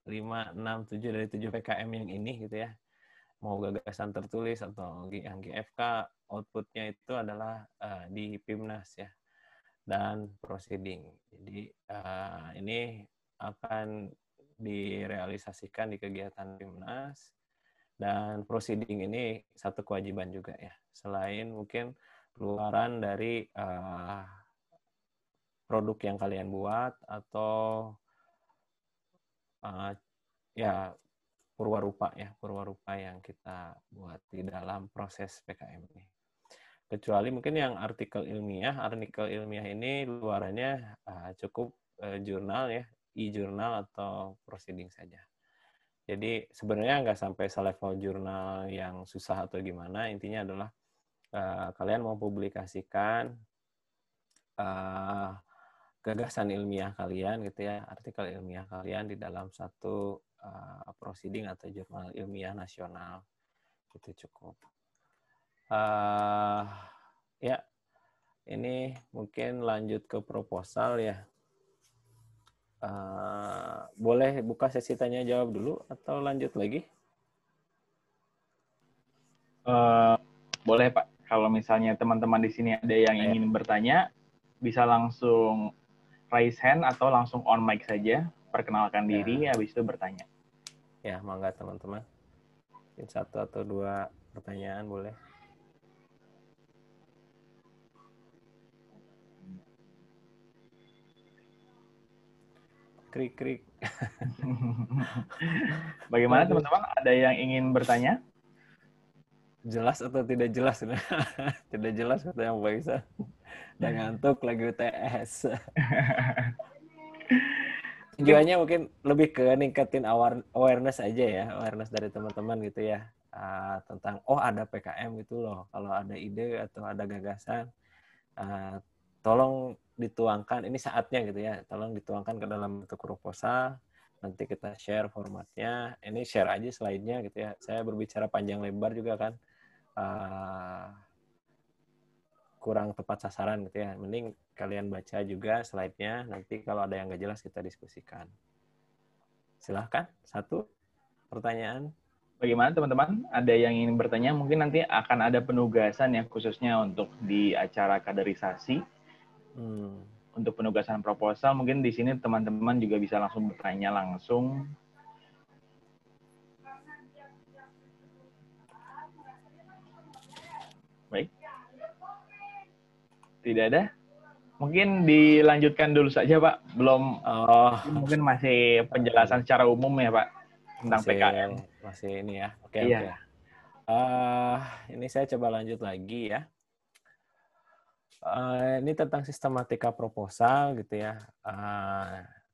[SPEAKER 2] 5, 6, 7 dari 7 PKM yang ini gitu ya. Mau gagasan tertulis atau yang GFK, outputnya itu adalah di PIMNAS ya, dan proceeding. Jadi ini akan direalisasikan di kegiatan PIMNAS, dan proceeding ini satu kewajiban juga ya. Selain mungkin keluaran dari produk yang kalian buat atau ya purwarupa yang kita buat di dalam proses PKM ini. Kecuali mungkin yang artikel ilmiah ini luarannya cukup jurnal ya, e-jurnal atau proceeding saja. Jadi sebenarnya nggak sampai selevel jurnal yang susah atau gimana, intinya adalah kalian mau publikasikan gagasan ilmiah kalian gitu ya, artikel ilmiah kalian di dalam satu proceeding atau jurnal ilmiah nasional, itu cukup. Ya, ini mungkin lanjut ke proposal ya. Boleh buka sesi tanya jawab dulu atau lanjut lagi?
[SPEAKER 1] Boleh Pak, kalau misalnya teman-teman di sini ada yang ingin bertanya, bisa langsung raise hand atau langsung on mic saja, perkenalkan diri, habis itu bertanya.
[SPEAKER 2] Ya, mangga teman-teman. Mungkin 1 atau 2 pertanyaan boleh. Krik-krik.
[SPEAKER 1] Bagaimana teman-teman? Ada yang ingin bertanya?
[SPEAKER 2] Jelas atau tidak jelas? Tidak jelas kata yang Faisal. Udah ngantuk lagi UTS. Tujuannya mungkin lebih ke ningkatin awareness aja ya, awareness dari teman-teman gitu ya, tentang ada PKM gitu loh. Kalau ada ide atau ada gagasan, tolong dituangkan, ini saatnya gitu ya, tolong dituangkan ke dalam bentuk proposal. Nanti kita share formatnya, ini share aja slide-nya gitu ya. Saya berbicara panjang lebar juga kan kurang tepat sasaran gitu ya. Mending kalian baca juga slide-nya, nanti kalau ada yang nggak jelas kita diskusikan. Silahkan, 1 pertanyaan.
[SPEAKER 1] Bagaimana teman-teman? Ada yang ingin bertanya? Mungkin nanti akan ada penugasan ya, khususnya untuk di acara kaderisasi. Untuk penugasan proposal, mungkin di sini teman-teman juga bisa langsung bertanya langsung. Baik. Tidak ada? Mungkin dilanjutkan dulu saja, Pak. Belum, mungkin masih penjelasan secara umum ya, Pak, tentang PKM.
[SPEAKER 2] Masih ini ya. Oke. Ini saya coba lanjut lagi ya. Ini tentang sistematika proposal gitu ya.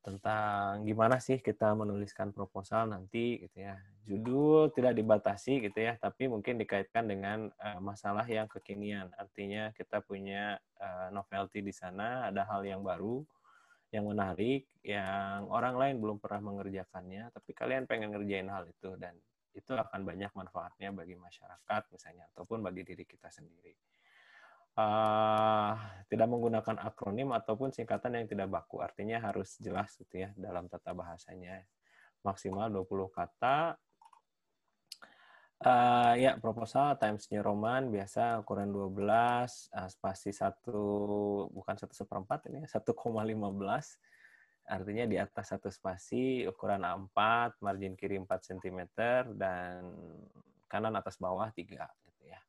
[SPEAKER 2] Tentang gimana sih kita menuliskan proposal nanti gitu ya. Judul tidak dibatasi gitu ya, tapi mungkin dikaitkan dengan masalah yang kekinian. Artinya kita punya novelty di sana, ada hal yang baru yang menarik, yang orang lain belum pernah mengerjakannya, tapi kalian pengen ngerjain hal itu, dan itu akan banyak manfaatnya bagi masyarakat misalnya, ataupun bagi diri kita sendiri. Tidak menggunakan akronim ataupun singkatan yang tidak baku, artinya harus jelas gitu ya dalam tata bahasanya. Maksimal 20 kata. Ya, proposal Times New Roman biasa ukuran 12, spasi 1, bukan 1/4 ini, 1,15. Artinya di atas 1 spasi, ukuran A4, margin kiri 4 cm, dan kanan atas bawah 3. Gitu ya.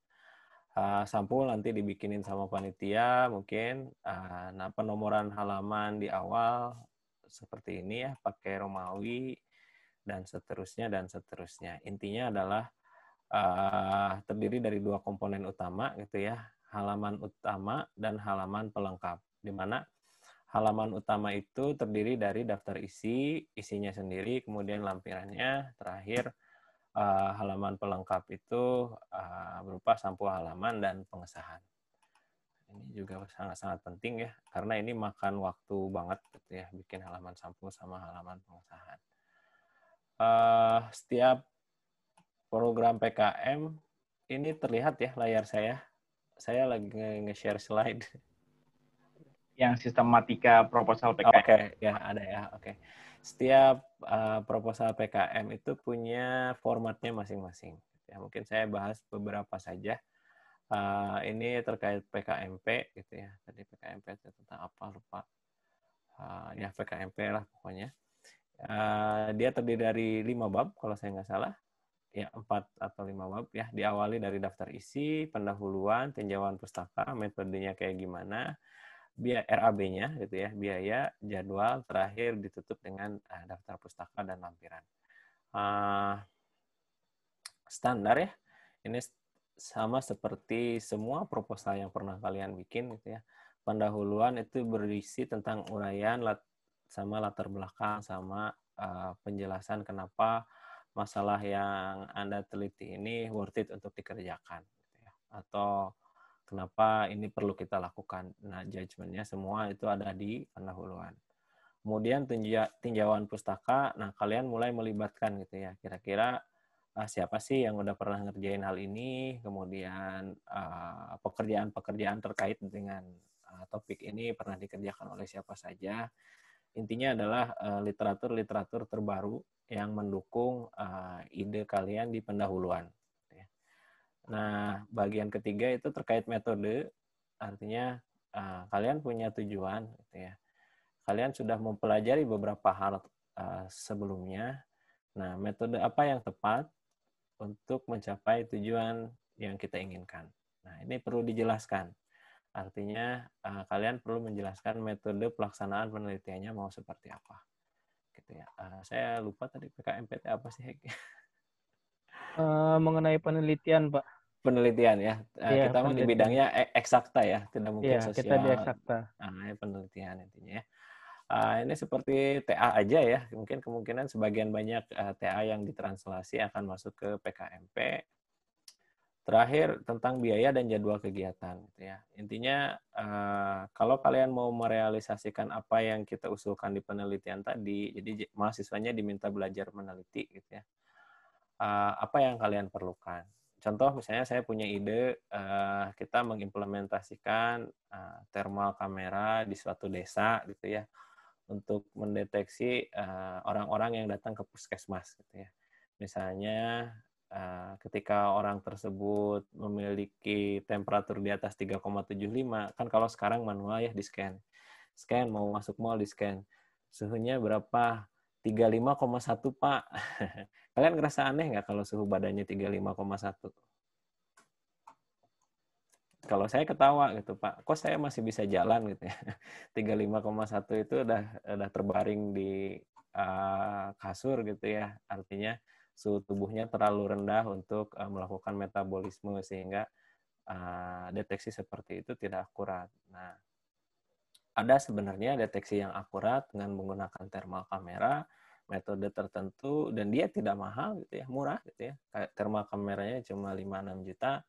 [SPEAKER 2] Sampul nanti dibikinin sama panitia mungkin. Nah, penomoran halaman di awal seperti ini ya, pakai Romawi, dan seterusnya, dan seterusnya. Intinya adalah terdiri dari 2 komponen utama gitu ya, halaman utama dan halaman pelengkap, di mana halaman utama itu terdiri dari daftar isi, isinya sendiri, kemudian lampirannya, terakhir halaman pelengkap itu berupa sampul halaman dan pengesahan. Ini juga sangat-sangat penting ya, karena ini makan waktu banget gitu ya, bikin halaman sampul sama halaman pengesahan. Setiap program PKM ini terlihat ya layar saya. Saya lagi nge-share slide.
[SPEAKER 1] Yang sistematika proposal PKM.
[SPEAKER 2] Oke, ya ada ya. Oke. Setiap proposal PKM itu punya formatnya masing-masing. Ya, mungkin saya bahas beberapa saja. Ini terkait PKMP gitu ya. Tadi PKMP itu tentang apa lupa. Ya PKMP lah pokoknya. Dia terdiri dari 5 bab kalau saya nggak salah. Ya, 4 atau 5 bab ya. Diawali dari daftar isi, pendahuluan, tinjauan pustaka, metodenya kayak gimana, RAB-nya gitu ya, biaya, jadwal, terakhir ditutup dengan daftar pustaka dan lampiran. Standar ya. Ini sama seperti semua proposal yang pernah kalian bikin gitu ya. Pendahuluan itu berisi tentang uraian sama latar belakang sama penjelasan kenapa masalah yang Anda teliti ini worth it untuk dikerjakan gitu ya. Atau kenapa ini perlu kita lakukan. Nah, judgement-nya semua itu ada di pendahuluan. Kemudian tinjauan pustaka, nah kalian mulai melibatkan gitu ya. Kira-kira siapa sih yang udah pernah ngerjain hal ini, kemudian pekerjaan-pekerjaan terkait dengan topik ini pernah dikerjakan oleh siapa saja. Intinya adalah literatur-literatur terbaru yang mendukung ide kalian di pendahuluan. Nah, bagian ketiga itu terkait metode, artinya kalian punya tujuan, gitu ya. Kalian sudah mempelajari beberapa hal sebelumnya. Nah, metode apa yang tepat untuk mencapai tujuan yang kita inginkan. Nah, ini perlu dijelaskan. Artinya, kalian perlu menjelaskan metode pelaksanaan penelitiannya mau seperti apa. Gitu ya. Saya lupa tadi PKMPT apa sih?
[SPEAKER 3] Mengenai penelitian, Pak.
[SPEAKER 2] Penelitian ya.
[SPEAKER 3] Iya,
[SPEAKER 2] Kita mah di
[SPEAKER 3] penelitian.
[SPEAKER 2] bidangnya eksakta ya, tidak mungkin
[SPEAKER 3] Iya, kita di
[SPEAKER 2] sosial.
[SPEAKER 3] eksakta.
[SPEAKER 2] Penelitian intinya ya. Ini seperti TA aja ya. Mungkin kemungkinan sebagian banyak TA yang ditranslasi akan masuk ke PKMP. Terakhir tentang biaya dan jadwal kegiatan gitu ya. Intinya kalau kalian mau merealisasikan apa yang kita usulkan di penelitian tadi, jadi mahasiswanya diminta belajar meneliti gitu ya. Apa yang kalian perlukan? Contoh misalnya saya punya ide kita mengimplementasikan thermal kamera di suatu desa gitu ya untuk mendeteksi orang-orang yang datang ke puskesmas gitu ya. Misalnya ketika orang tersebut memiliki temperatur di atas 3,75, kan kalau sekarang manual ya di scan. Scan mau masuk mall di scan. Suhunya berapa? 35,1 Pak. Kalian ngerasa aneh nggak kalau suhu badannya 35,1? Kalau saya ketawa gitu Pak, kok saya masih bisa jalan gitu ya. 35,1 itu udah terbaring di kasur gitu ya. Artinya suhu tubuhnya terlalu rendah untuk melakukan metabolisme sehingga deteksi seperti itu tidak akurat. Nah, ada sebenarnya deteksi yang akurat dengan menggunakan thermal kamera, metode tertentu, dan dia tidak mahal gitu ya, murah gitu ya. Kayak thermal kameranya cuma 5-6 juta.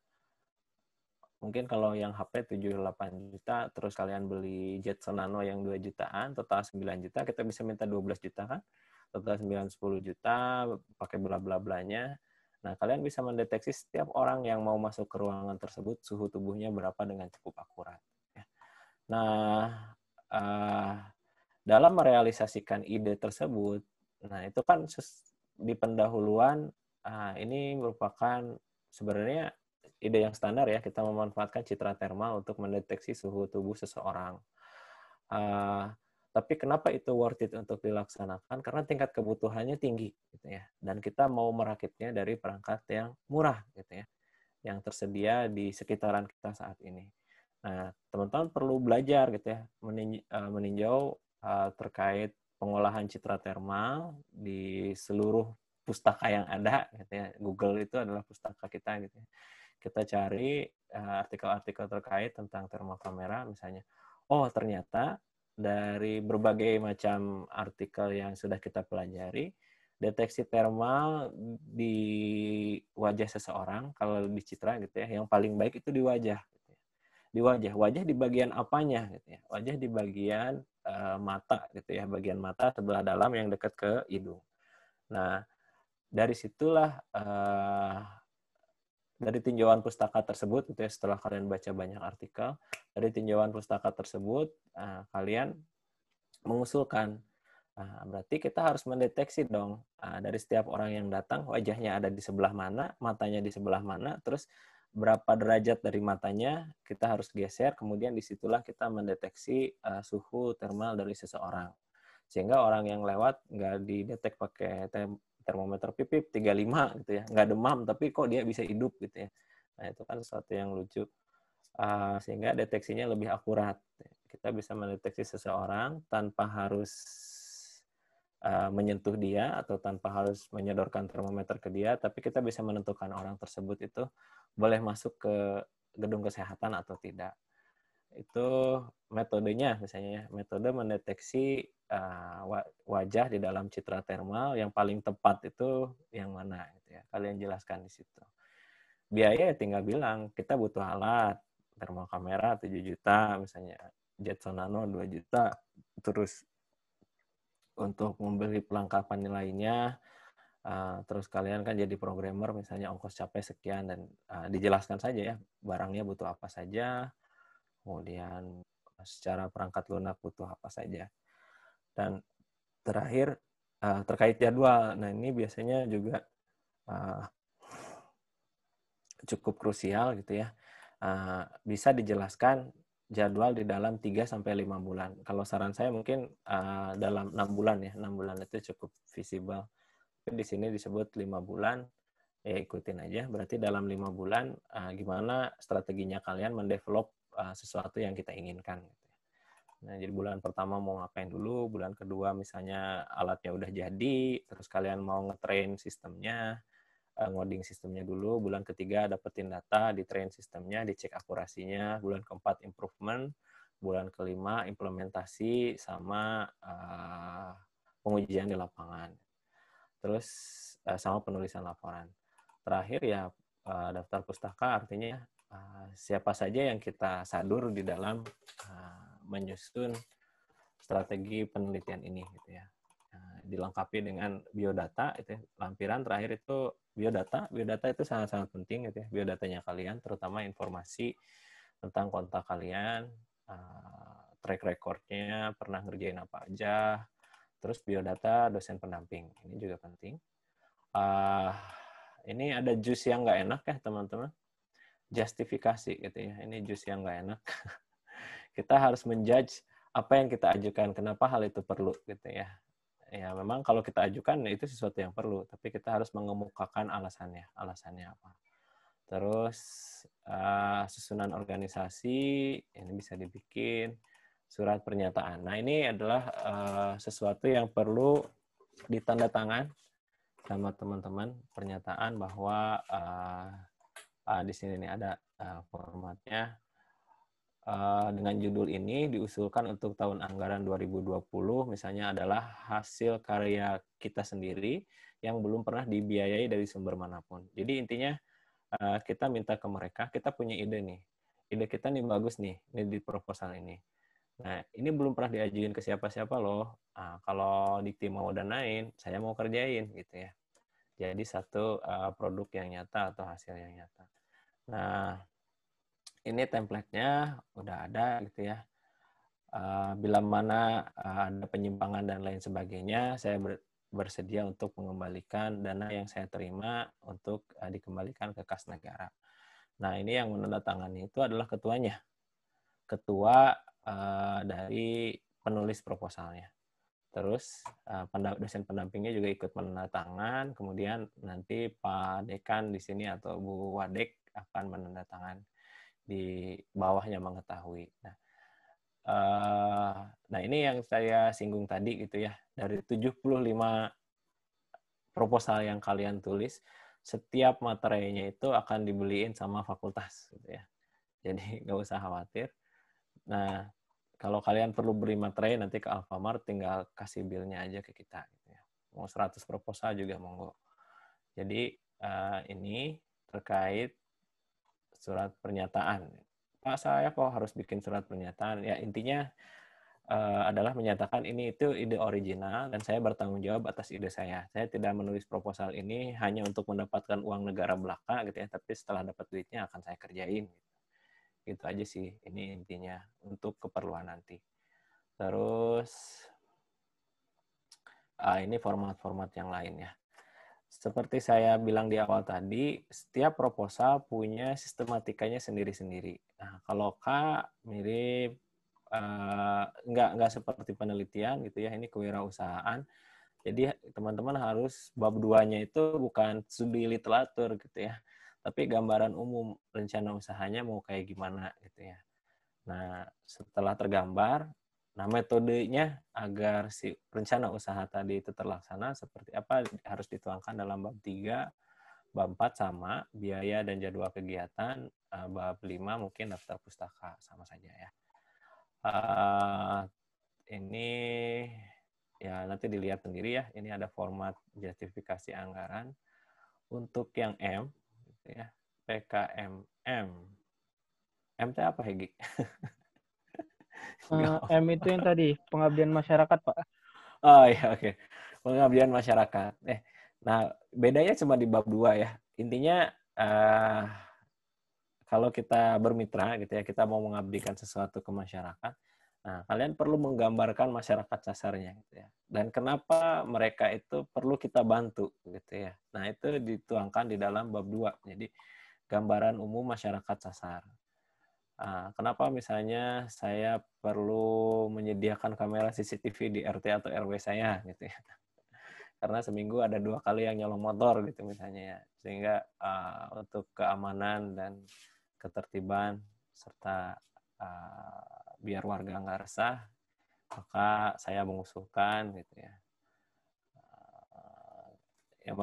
[SPEAKER 2] mungkin kalau yang HP 7-8 juta, terus kalian beli Jetson Nano yang 2 jutaan, total 9 juta, kita bisa minta 12 juta kan? Total 9-10 juta, pakai bla-bla-blanya. Nah, kalian bisa mendeteksi setiap orang yang mau masuk ke ruangan tersebut, suhu tubuhnya berapa dengan cukup akurat. Nah, dalam merealisasikan ide tersebut, nah itu kan di pendahuluan, ini merupakan sebenarnya ide yang standar ya, kita memanfaatkan citra termal untuk mendeteksi suhu tubuh seseorang. Tapi kenapa itu worth it untuk dilaksanakan? Karena tingkat kebutuhannya tinggi, gitu ya. Dan kita mau merakitnya dari perangkat yang murah, gitu ya, yang tersedia di sekitaran kita saat ini. Nah, teman-teman perlu belajar, gitu ya, meninjau terkait pengolahan citra termal di seluruh pustaka yang ada, gitu ya. Google itu adalah pustaka kita, gitu ya. Kita cari artikel-artikel terkait tentang thermal kamera, misalnya. Oh, ternyata dari berbagai macam artikel yang sudah kita pelajari, deteksi termal di wajah seseorang, kalau di citra gitu ya, yang paling baik itu di wajah. Gitu ya. Di wajah. Wajah di bagian apanya? Gitu ya. Wajah di bagian mata, gitu ya, bagian mata sebelah dalam yang dekat ke hidung. Nah, dari situlah dari tinjauan pustaka tersebut, gitu ya, setelah kalian baca banyak artikel, dari tinjauan pustaka tersebut, kalian mengusulkan, berarti kita harus mendeteksi dong, dari setiap orang yang datang, wajahnya ada di sebelah mana, matanya di sebelah mana, terus berapa derajat dari matanya, kita harus geser, kemudian disitulah kita mendeteksi suhu termal dari seseorang. Sehingga orang yang lewat nggak didetek pakai termometer pipip 35 gitu ya, nggak demam tapi kok dia bisa hidup gitu ya. Nah itu kan sesuatu yang lucu, sehingga deteksinya lebih akurat. Kita bisa mendeteksi seseorang tanpa harus menyentuh dia atau tanpa harus menyodorkan termometer ke dia, tapi kita bisa menentukan orang tersebut itu boleh masuk ke gedung kesehatan atau tidak. Itu metodenya, misalnya ya, metode mendeteksi wajah di dalam citra termal yang paling tepat itu yang mana gitu ya. Kalian jelaskan di situ. Biaya ya tinggal bilang, kita butuh alat, thermal kamera 7 juta misalnya, Jetson Nano 2 juta, terus untuk membeli perlengkapan lainnya, terus kalian kan jadi programmer misalnya ongkos capai sekian, dan dijelaskan saja ya, barangnya butuh apa saja, kemudian secara perangkat lunak butuh apa saja. Dan terakhir terkait jadwal. Nah, ini biasanya juga cukup krusial gitu ya. Bisa dijelaskan jadwal di dalam 3-5 bulan. Kalau saran saya mungkin dalam 6 bulan ya. 6 bulan itu cukup visible. Tapi di sini disebut 5 bulan, ya ikutin aja. Berarti dalam 5 bulan gimana strateginya kalian mendevelop sesuatu yang kita inginkan. Nah, jadi bulan pertama mau ngapain dulu, bulan kedua misalnya alatnya udah jadi, terus kalian mau ngetrain sistemnya, ngoding sistemnya dulu, bulan ketiga dapetin data, ditrain sistemnya, dicek akurasinya, bulan keempat improvement, bulan kelima implementasi sama pengujian di lapangan. Terus sama penulisan laporan. Terakhir ya daftar pustaka, artinya siapa saja yang kita sadur di dalam menyusun strategi penelitian ini gitu ya. Dilengkapi dengan biodata itu ya. Lampiran terakhir itu biodata. Biodata itu sangat-sangat penting gitu ya. Biodatanya kalian, terutama informasi tentang kontak kalian, track record-nya, pernah ngerjain apa aja, terus biodata dosen pendamping. Ini juga penting. Ini ada jus yang nggak enak ya teman-teman. Justifikasi gitu ya. Ini jus yang nggak enak. Kita harus menjudge apa yang kita ajukan, kenapa hal itu perlu gitu ya. Ya memang kalau kita ajukan itu sesuatu yang perlu, tapi kita harus mengemukakan alasannya apa. Terus susunan organisasi ini bisa dibikin, surat pernyataan. Nah ini adalah sesuatu yang perlu ditandatangan sama teman-teman, pernyataan bahwa di sini nih ada formatnya. Dengan judul ini diusulkan untuk tahun anggaran 2020 misalnya adalah hasil karya kita sendiri yang belum pernah dibiayai dari sumber manapun. Jadi intinya kita minta ke mereka, kita punya ide nih. ide kita nih bagus nih, ini di proposal ini. Nah, ini belum pernah diajuin ke siapa-siapa loh. Nah, kalau Dikti mau danain, saya mau kerjain gitu ya. Jadi satu produk yang nyata atau hasil yang nyata. Nah, ini template-nya udah ada gitu ya. Bila mana ada penyimpangan dan lain sebagainya, saya bersedia untuk mengembalikan dana yang saya terima untuk dikembalikan ke kas negara. Nah, ini yang menandatangani itu adalah ketuanya. Ketua dari penulis proposalnya. Terus dosen pendampingnya juga ikut menandatangan, kemudian nanti Pak Dekan di sini atau Bu Wadek akan menandatangan di bawahnya mengetahui. Nah, ini yang saya singgung tadi gitu ya. Dari 75 proposal yang kalian tulis, setiap materinya itu akan dibeliin sama fakultas gitu ya. Jadi nggak usah khawatir. Nah, kalau kalian perlu beli materai nanti ke Alfamart tinggal kasih bill-nya aja ke kita gitu ya. Mau 100 proposal juga monggo. Jadi ini terkait surat pernyataan. Pak, saya kok harus bikin surat pernyataan? Ya intinya adalah menyatakan ini itu ide original dan saya bertanggung jawab atas ide saya. Saya tidak menulis proposal ini hanya untuk mendapatkan uang negara belaka gitu ya, tapi setelah dapat duitnya akan saya kerjain. Gitu aja sih, ini intinya untuk keperluan nanti. Terus ini format-format yang lain ya. Seperti saya bilang di awal tadi, setiap proposal punya sistematikanya sendiri-sendiri. Nah, kalau K mirip nggak seperti penelitian gitu ya, ini kewirausahaan. Jadi teman-teman harus bab 2-nya itu bukan studi literatur gitu ya, tapi gambaran umum rencana usahanya mau kayak gimana gitu ya. Nah, setelah tergambar, nah metodenya agar si rencana usaha tadi itu terlaksana seperti apa harus dituangkan dalam bab 3, bab 4 sama, biaya dan jadwal kegiatan, bab 5 mungkin daftar pustaka, sama saja ya. Ini ya nanti dilihat sendiri ya, ini ada format justifikasi anggaran. Untuk yang M, gitu ya, PKMM. MT apa, Hegi?
[SPEAKER 3] M itu yang tadi, pengabdian masyarakat, Pak.
[SPEAKER 2] Oh iya, oke. Pengabdian masyarakat. Nah, bedanya cuma di bab 2 ya. Intinya, kalau kita bermitra gitu ya, kita mau mengabdikan sesuatu ke masyarakat, nah, kalian perlu menggambarkan masyarakat sasarnya gitu ya. Dan kenapa mereka itu perlu kita bantu gitu ya. Nah, itu dituangkan di dalam bab 2. Jadi, gambaran umum masyarakat sasar. Kenapa misalnya saya perlu menyediakan kamera CCTV di RT atau RW saya gitu ya. Karena seminggu ada 2 kali yang nyolong motor gitu misalnya ya. Sehingga untuk keamanan dan ketertiban serta biar warga nggak resah, maka saya mengusulkan gitu ya. Yang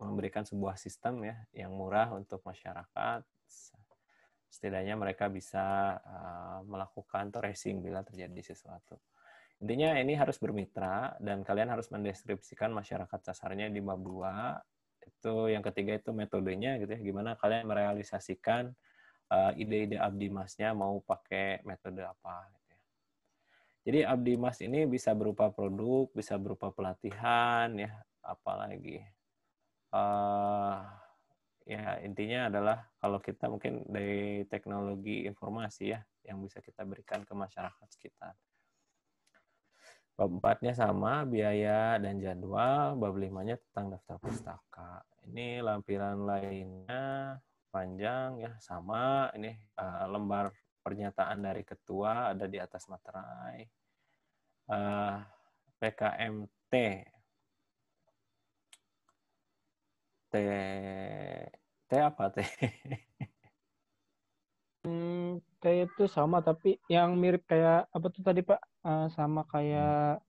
[SPEAKER 2] memberikan sebuah sistem ya yang murah untuk masyarakat. Setidaknya mereka bisa melakukan tracing bila terjadi sesuatu. Intinya ini harus bermitra dan kalian harus mendeskripsikan masyarakat sasarnya di bab 2. Itu yang ketiga itu metodenya gitu ya. Gimana kalian merealisasikan ide-ide Abdi Masnya mau pakai metode apa gitu ya. Jadi Abdi Mas ini bisa berupa produk, bisa berupa pelatihan ya, apalagi ya intinya adalah kalau kita mungkin dari teknologi informasi ya yang bisa kita berikan ke masyarakat sekitar. Bab 4-nya sama, biaya dan jadwal. Bab 5-nya tentang daftar pustaka. Ini lampiran lainnya panjang ya, sama. Ini lembar pernyataan dari ketua ada di atas materai. PKMT. T apa T?
[SPEAKER 3] Kayak itu sama, tapi yang mirip kayak apa tuh tadi, Pak? Sama kayak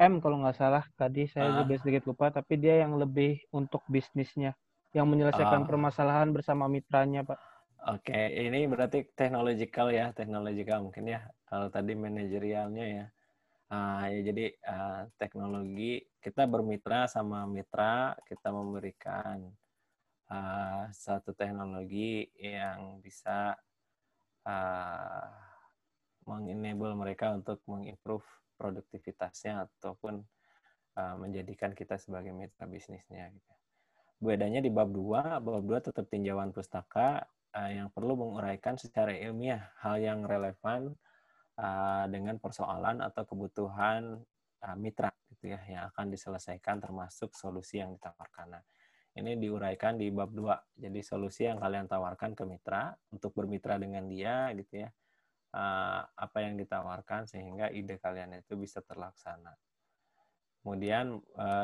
[SPEAKER 3] M kalau nggak salah. Tadi saya juga sedikit lupa, tapi dia yang lebih untuk bisnisnya, yang menyelesaikan permasalahan bersama mitranya, Pak.
[SPEAKER 2] Oke, ini berarti technological ya, technological mungkin ya. Kalau tadi manajerialnya ya. Ya jadi teknologi, kita bermitra sama mitra, kita memberikan satu teknologi yang bisa mengenable mereka untuk mengimprove produktivitasnya ataupun menjadikan kita sebagai mitra bisnisnya. Gitu. Bedanya di bab 2 tetap tinjauan pustaka yang perlu menguraikan secara ilmiah hal yang relevan dengan persoalan atau kebutuhan mitra gitu ya, yang akan diselesaikan termasuk solusi yang ditawarkan. Nah, ini diuraikan di bab 2. Jadi solusi yang kalian tawarkan ke mitra untuk bermitra dengan dia gitu ya. Apa yang ditawarkan sehingga ide kalian itu bisa terlaksana. Kemudian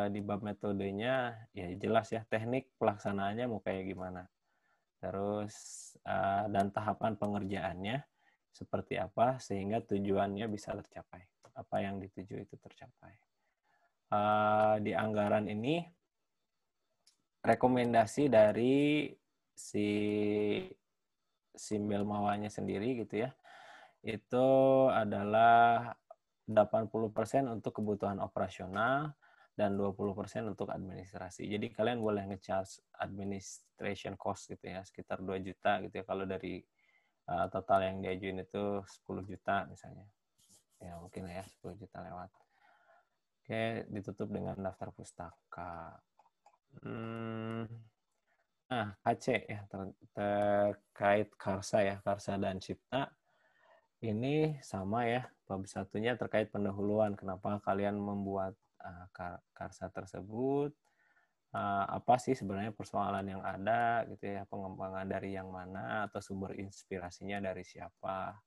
[SPEAKER 2] di bab metodenya ya jelas ya, teknik pelaksanaannya mau kayak gimana. Terus dan tahapan pengerjaannya seperti apa sehingga tujuannya bisa tercapai. Apa yang dituju itu tercapai. Di anggaran ini rekomendasi dari si Simbel Mawanya sendiri gitu ya. Itu adalah 80% untuk kebutuhan operasional dan 20% untuk administrasi. Jadi kalian boleh nge-charge administration cost gitu ya, sekitar 2 juta gitu ya kalau dari total yang diajuin itu 10 juta misalnya. Ya mungkin ya 10 juta lewat. Oke, ditutup dengan daftar pustaka. Nah, KC ya terkait Karsa ya, Karsa dan Cipta. Ini sama ya, bab satunya terkait pendahuluan. Kenapa kalian membuat Karsa tersebut? Apa sih sebenarnya persoalan yang ada gitu ya, pengembangan dari yang mana atau sumber inspirasinya dari siapa?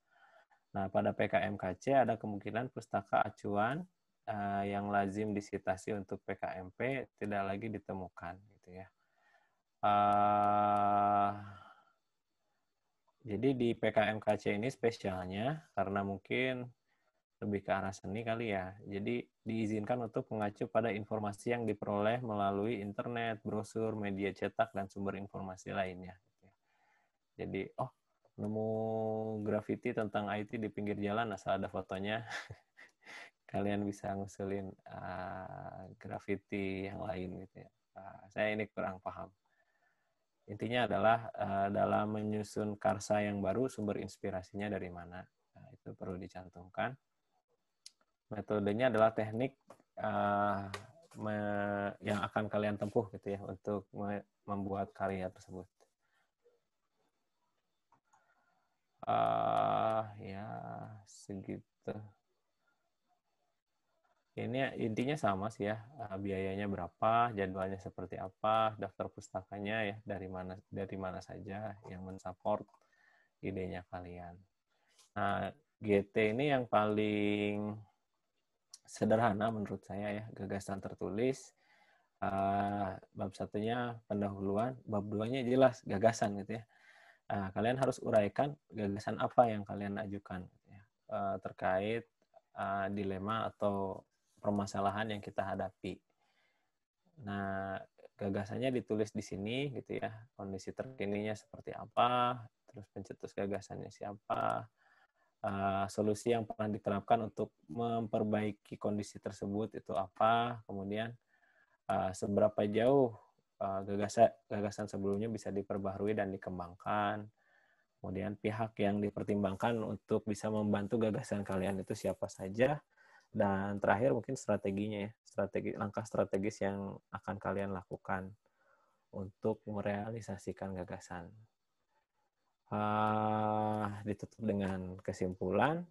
[SPEAKER 2] Nah, pada PKMKC ada kemungkinan pustaka acuan yang lazim disitasi untuk PKMP tidak lagi ditemukan gitu ya. Jadi di PKMKC ini spesialnya karena mungkin lebih ke arah seni kali ya. Jadi diizinkan untuk mengacu pada informasi yang diperoleh melalui internet, brosur, media cetak, dan sumber informasi lainnya. Jadi, nemu graffiti tentang IT di pinggir jalan asal ada fotonya. Kalian bisa ngusulin graffiti yang lain gitu ya. Saya ini kurang paham. Intinya adalah dalam menyusun karsa yang baru, sumber inspirasinya dari mana. Nah, itu perlu dicantumkan. Metodenya adalah teknik yang akan kalian tempuh gitu ya untuk membuat karya tersebut. Ya segitu. Ini intinya sama sih ya, biayanya berapa, jadwalnya seperti apa, daftar pustakanya ya dari mana saja yang mensupport idenya kalian. Nah, GT ini yang paling sederhana menurut saya ya, gagasan tertulis. Bab satunya pendahuluan, bab 2-nya jelas gagasan gitu ya. Kalian harus uraikan gagasan apa yang kalian ajukan gitu ya, terkait dilema atau permasalahan yang kita hadapi. Nah, gagasannya ditulis di sini gitu ya, kondisi terkininya seperti apa, terus pencetus gagasannya siapa, solusi yang pernah diterapkan untuk memperbaiki kondisi tersebut itu apa, kemudian seberapa jauh gagasan sebelumnya bisa diperbaharui dan dikembangkan, kemudian pihak yang dipertimbangkan untuk bisa membantu gagasan kalian itu siapa saja, dan terakhir mungkin strateginya ya, langkah strategis yang akan kalian lakukan untuk merealisasikan gagasan. Ditutup dengan kesimpulan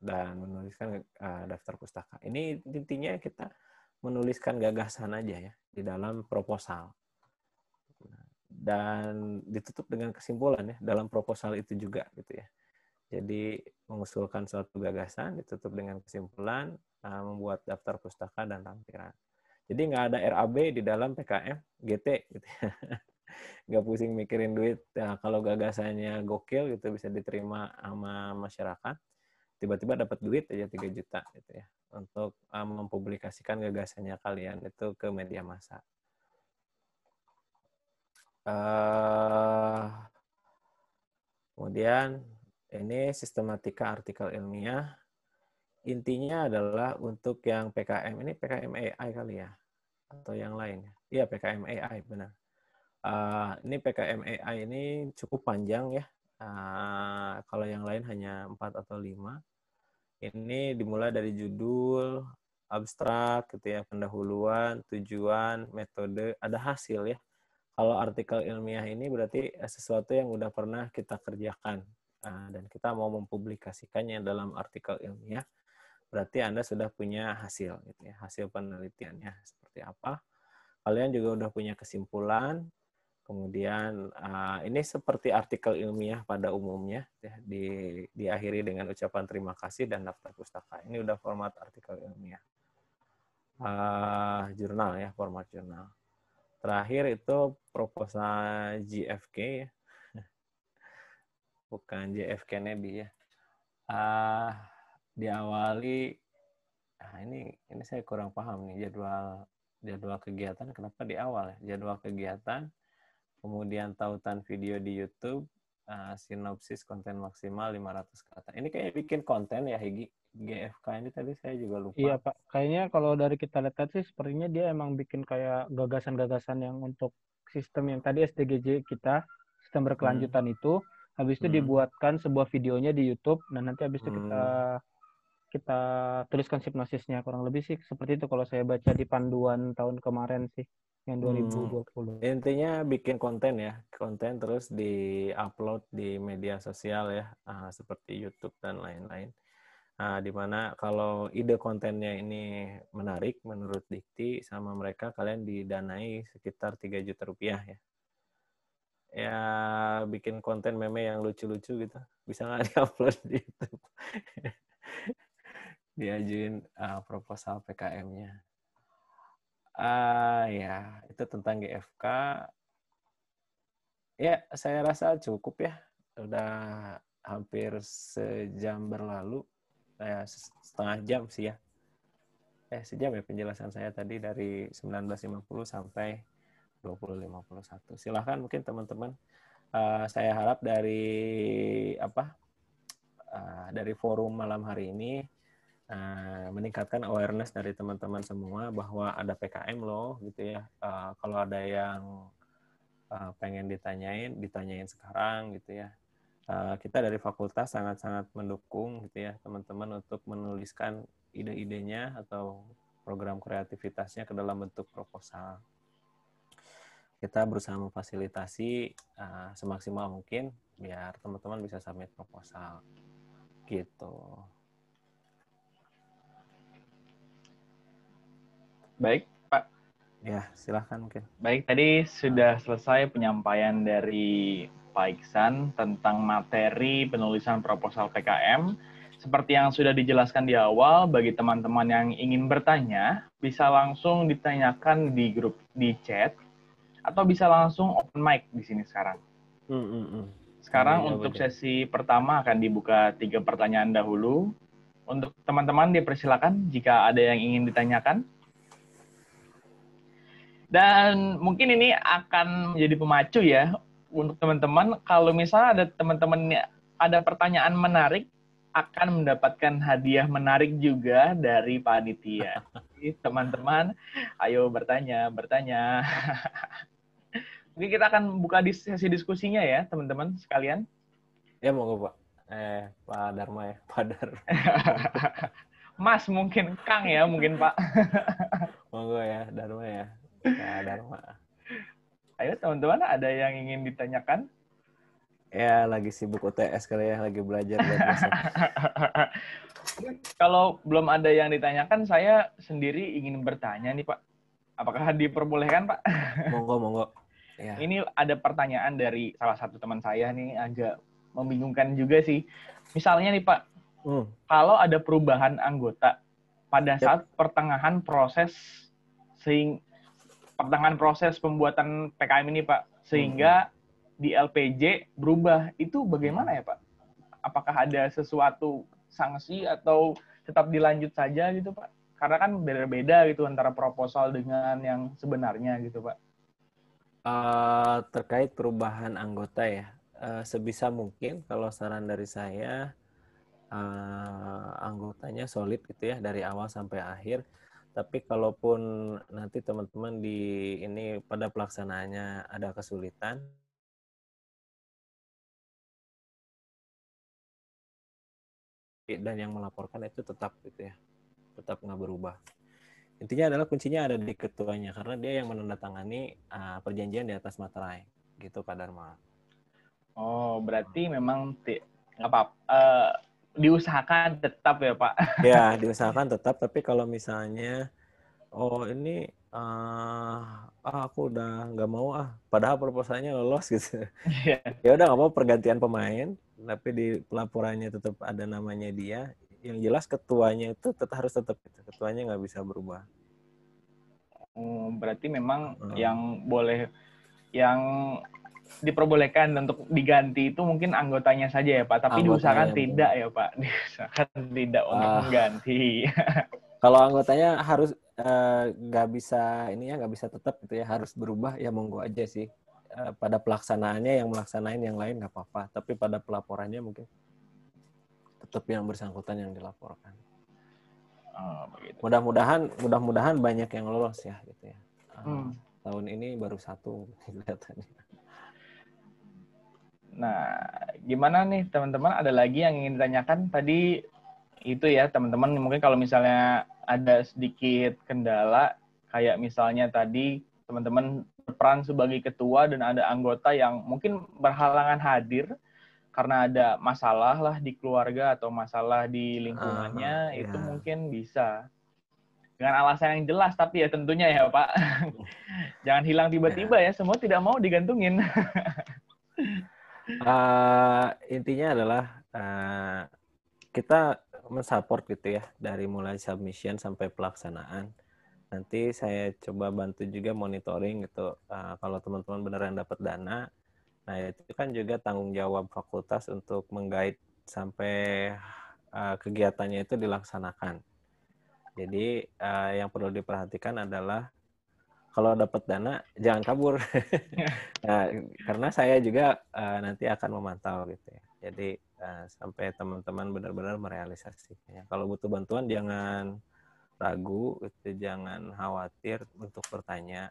[SPEAKER 2] dan menuliskan daftar pustaka. Ini intinya kita menuliskan gagasan aja ya di dalam proposal. Dan ditutup dengan kesimpulan ya dalam proposal itu juga gitu ya. Jadi mengusulkan suatu gagasan ditutup dengan kesimpulan, membuat daftar pustaka dan lampiran. Jadi nggak ada RAB di dalam PKM GT gitu ya. Nggak pusing mikirin duit. Nah, kalau gagasannya gokil gitu bisa diterima sama masyarakat, tiba-tiba dapat duit aja 3 juta gitu ya untuk mempublikasikan gagasannya kalian itu ke media massa. Kemudian ini sistematika artikel ilmiah. Intinya adalah untuk yang PKM ini PKM AI kali ya atau yang lain. Iya PKM AI benar. Ini PKM AI ini cukup panjang ya. Kalau yang lain hanya 4 atau 5. Ini dimulai dari judul, abstrak gitu ya, pendahuluan, tujuan, metode, ada hasil ya. Kalau artikel ilmiah ini berarti sesuatu yang udah pernah kita kerjakan dan kita mau mempublikasikannya dalam artikel ilmiah, berarti Anda sudah punya hasil gitu ya, hasil penelitiannya seperti apa. Kalian juga udah punya kesimpulan. Kemudian ini seperti artikel ilmiah pada umumnya ya, diakhiri dengan ucapan terima kasih dan daftar pustaka. Ini udah format artikel ilmiah. Jurnal ya, format jurnal. Terakhir itu proposal JFK ya. Bukan JF Kennedy ya. Diawali ini saya kurang paham nih jadwal kegiatan kenapa di awal ya. Jadwal kegiatan, kemudian tautan video di YouTube, sinopsis konten maksimal 500 kata. Ini kayak bikin konten ya, Higi. GFK ini tadi saya juga lupa.
[SPEAKER 3] Iya, Pak. Kayaknya kalau dari kita lihat sih sepertinya dia emang bikin kayak gagasan-gagasan yang untuk sistem yang tadi SDGJ kita, sistem berkelanjutan itu, habis itu dibuatkan sebuah videonya di YouTube, dan nanti habis itu kita tuliskan hipnosisnya. Kurang lebih sih seperti itu kalau saya baca di panduan tahun kemarin sih, yang 2020.
[SPEAKER 2] Intinya bikin konten ya, konten terus di-upload di media sosial ya, seperti YouTube dan lain-lain. Dimana kalau ide kontennya ini menarik menurut Dikti sama mereka, kalian didanai sekitar 3 juta rupiah ya. Ya bikin konten meme yang lucu-lucu gitu, bisa nggak di-upload di YouTube? Diajuin proposal PKM-nya. Ya, itu tentang GFK. Ya, saya rasa cukup ya. Udah hampir sejam berlalu. Setengah jam sih ya. Sejam ya penjelasan saya tadi dari 19.50 sampai 20.51. Silahkan mungkin teman-teman. Saya harap dari dari forum malam hari ini meningkatkan awareness dari teman-teman semua bahwa ada PKM loh gitu ya. Kalau ada yang pengen ditanyain sekarang gitu ya. Kita dari fakultas sangat-sangat mendukung gitu ya teman-teman untuk menuliskan ide-idenya atau program kreativitasnya ke dalam bentuk proposal. Kita berusaha memfasilitasi semaksimal mungkin biar teman-teman bisa submit proposal gitu.
[SPEAKER 1] Baik, Pak.
[SPEAKER 2] Ya, silahkan mungkin.
[SPEAKER 1] Baik, tadi sudah selesai penyampaian dari Pak Iksan tentang materi penulisan proposal PKM. Seperti yang sudah dijelaskan di awal, bagi teman-teman yang ingin bertanya, bisa langsung ditanyakan di grup di chat, atau bisa langsung open mic di sini sekarang. Sekarang untuk sesi pertama akan dibuka 3 pertanyaan dahulu. Untuk teman-teman dipersilakan jika ada yang ingin ditanyakan. Dan mungkin ini akan menjadi pemacu ya untuk teman-teman. Kalau misalnya ada teman-teman ada pertanyaan menarik, akan mendapatkan hadiah menarik juga dari panitia. Teman-teman, ayo bertanya. Mungkin kita akan buka sesi diskusinya ya, teman-teman sekalian.
[SPEAKER 2] Ya, monggo Pak. Pak Dharma ya, Pak Dharma.
[SPEAKER 1] Mas mungkin, Kang ya mungkin Pak.
[SPEAKER 2] Monggo ya, Dharma ya. Pak Dharma.
[SPEAKER 1] Ayo teman-teman, ada yang ingin ditanyakan?
[SPEAKER 2] Ya, lagi sibuk UTS kali ya, lagi belajar buat besok.
[SPEAKER 1] Kalau belum ada yang ditanyakan, saya sendiri ingin bertanya nih Pak. Apakah diperbolehkan Pak?
[SPEAKER 2] Monggo. Ya.
[SPEAKER 1] Ini ada pertanyaan dari salah satu teman saya nih, agak membingungkan juga sih. Misalnya nih Pak, kalau ada perubahan anggota pada saat pertengahan proses pembuatan PKM ini Pak, sehingga di LPJ berubah, itu bagaimana ya Pak? Apakah ada sesuatu sanksi atau tetap dilanjut saja gitu Pak? Karena kan beda-beda gitu antara proposal dengan yang sebenarnya gitu Pak.
[SPEAKER 2] Terkait perubahan anggota ya, sebisa mungkin kalau saran dari saya anggotanya solid gitu ya dari awal sampai akhir. Tapi kalaupun nanti teman-teman ini pada pelaksanaannya ada kesulitan, dan yang melaporkan itu tetap gitu ya, tetap nggak berubah. Intinya adalah kuncinya ada di ketuanya karena dia yang menandatangani perjanjian di atas materai gitu Pak Dharma.
[SPEAKER 1] Oh, berarti memang nggak apa-apa. Diusahakan tetap ya Pak.
[SPEAKER 2] Ya, diusahakan tetap, tapi kalau misalnya ini aku udah nggak mau padahal proposalnya lolos gitu.
[SPEAKER 1] Iya.
[SPEAKER 2] Ya udah nggak mau pergantian pemain, tapi di pelaporannya tetap ada namanya dia. Yang jelas ketuanya itu harus tetap gitu. Ketuanya nggak bisa berubah.
[SPEAKER 1] Berarti memang yang diperbolehkan untuk diganti itu mungkin anggotanya saja ya Pak, tapi diusahakan tidak ya Pak, diusahakan tidak untuk mengganti.
[SPEAKER 2] Kalau anggotanya harus nggak bisa tetap gitu ya, harus berubah ya monggo aja sih. Pada pelaksanaannya yang melaksanain yang lain nggak apa-apa, tapi pada pelaporannya mungkin tetap yang bersangkutan yang dilaporkan. Mudah-mudahan banyak yang lolos ya gitu ya. Tahun ini baru 1 kelihatannya.
[SPEAKER 1] Nah, gimana nih teman-teman? Ada lagi yang ingin ditanyakan? Tadi itu ya teman-teman, mungkin kalau misalnya ada sedikit kendala, kayak misalnya tadi teman-teman berperan sebagai ketua dan ada anggota yang mungkin berhalangan hadir karena ada masalah lah di keluarga atau masalah di lingkungannya, itu mungkin bisa dengan alasan yang jelas, tapi ya tentunya ya Pak, jangan hilang tiba-tiba ya, semua tidak mau digantungin.
[SPEAKER 2] Intinya adalah kita mensupport gitu ya dari mulai submission sampai pelaksanaan. Nanti saya coba bantu juga monitoring gitu. Kalau teman-teman beneran dapat dana, nah itu kan juga tanggung jawab fakultas untuk mengguide sampai kegiatannya itu dilaksanakan. Jadi yang perlu diperhatikan adalah kalau dapat dana jangan kabur. Nah, karena saya juga nanti akan memantau gitu ya. Jadi sampai teman-teman benar-benar merealisasikannya. Kalau butuh bantuan jangan ragu, gitu, jangan khawatir untuk bertanya,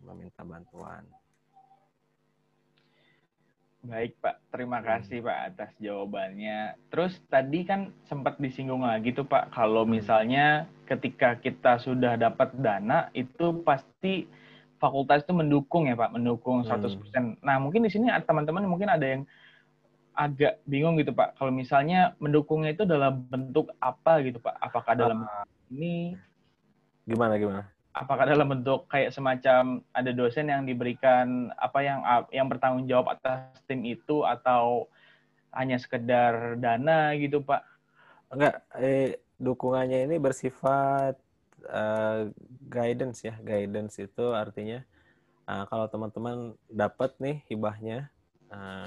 [SPEAKER 2] meminta bantuan.
[SPEAKER 1] Baik Pak, terima kasih Pak atas jawabannya. Terus tadi kan sempat disinggung lagi tuh Pak, kalau misalnya ketika kita sudah dapat dana, itu pasti fakultas itu mendukung ya Pak, mendukung 100%. Nah mungkin di sini teman-teman mungkin ada yang agak bingung gitu Pak, kalau misalnya mendukungnya itu dalam bentuk apa gitu Pak? Apakah dalam ini?
[SPEAKER 2] Gimana?
[SPEAKER 1] Apakah dalam bentuk kayak semacam ada dosen yang diberikan apa yang bertanggung jawab atas tim itu, atau hanya sekedar dana gitu Pak?
[SPEAKER 2] Enggak, dukungannya ini bersifat guidance ya. Guidance itu artinya kalau teman-teman dapat nih hibahnya,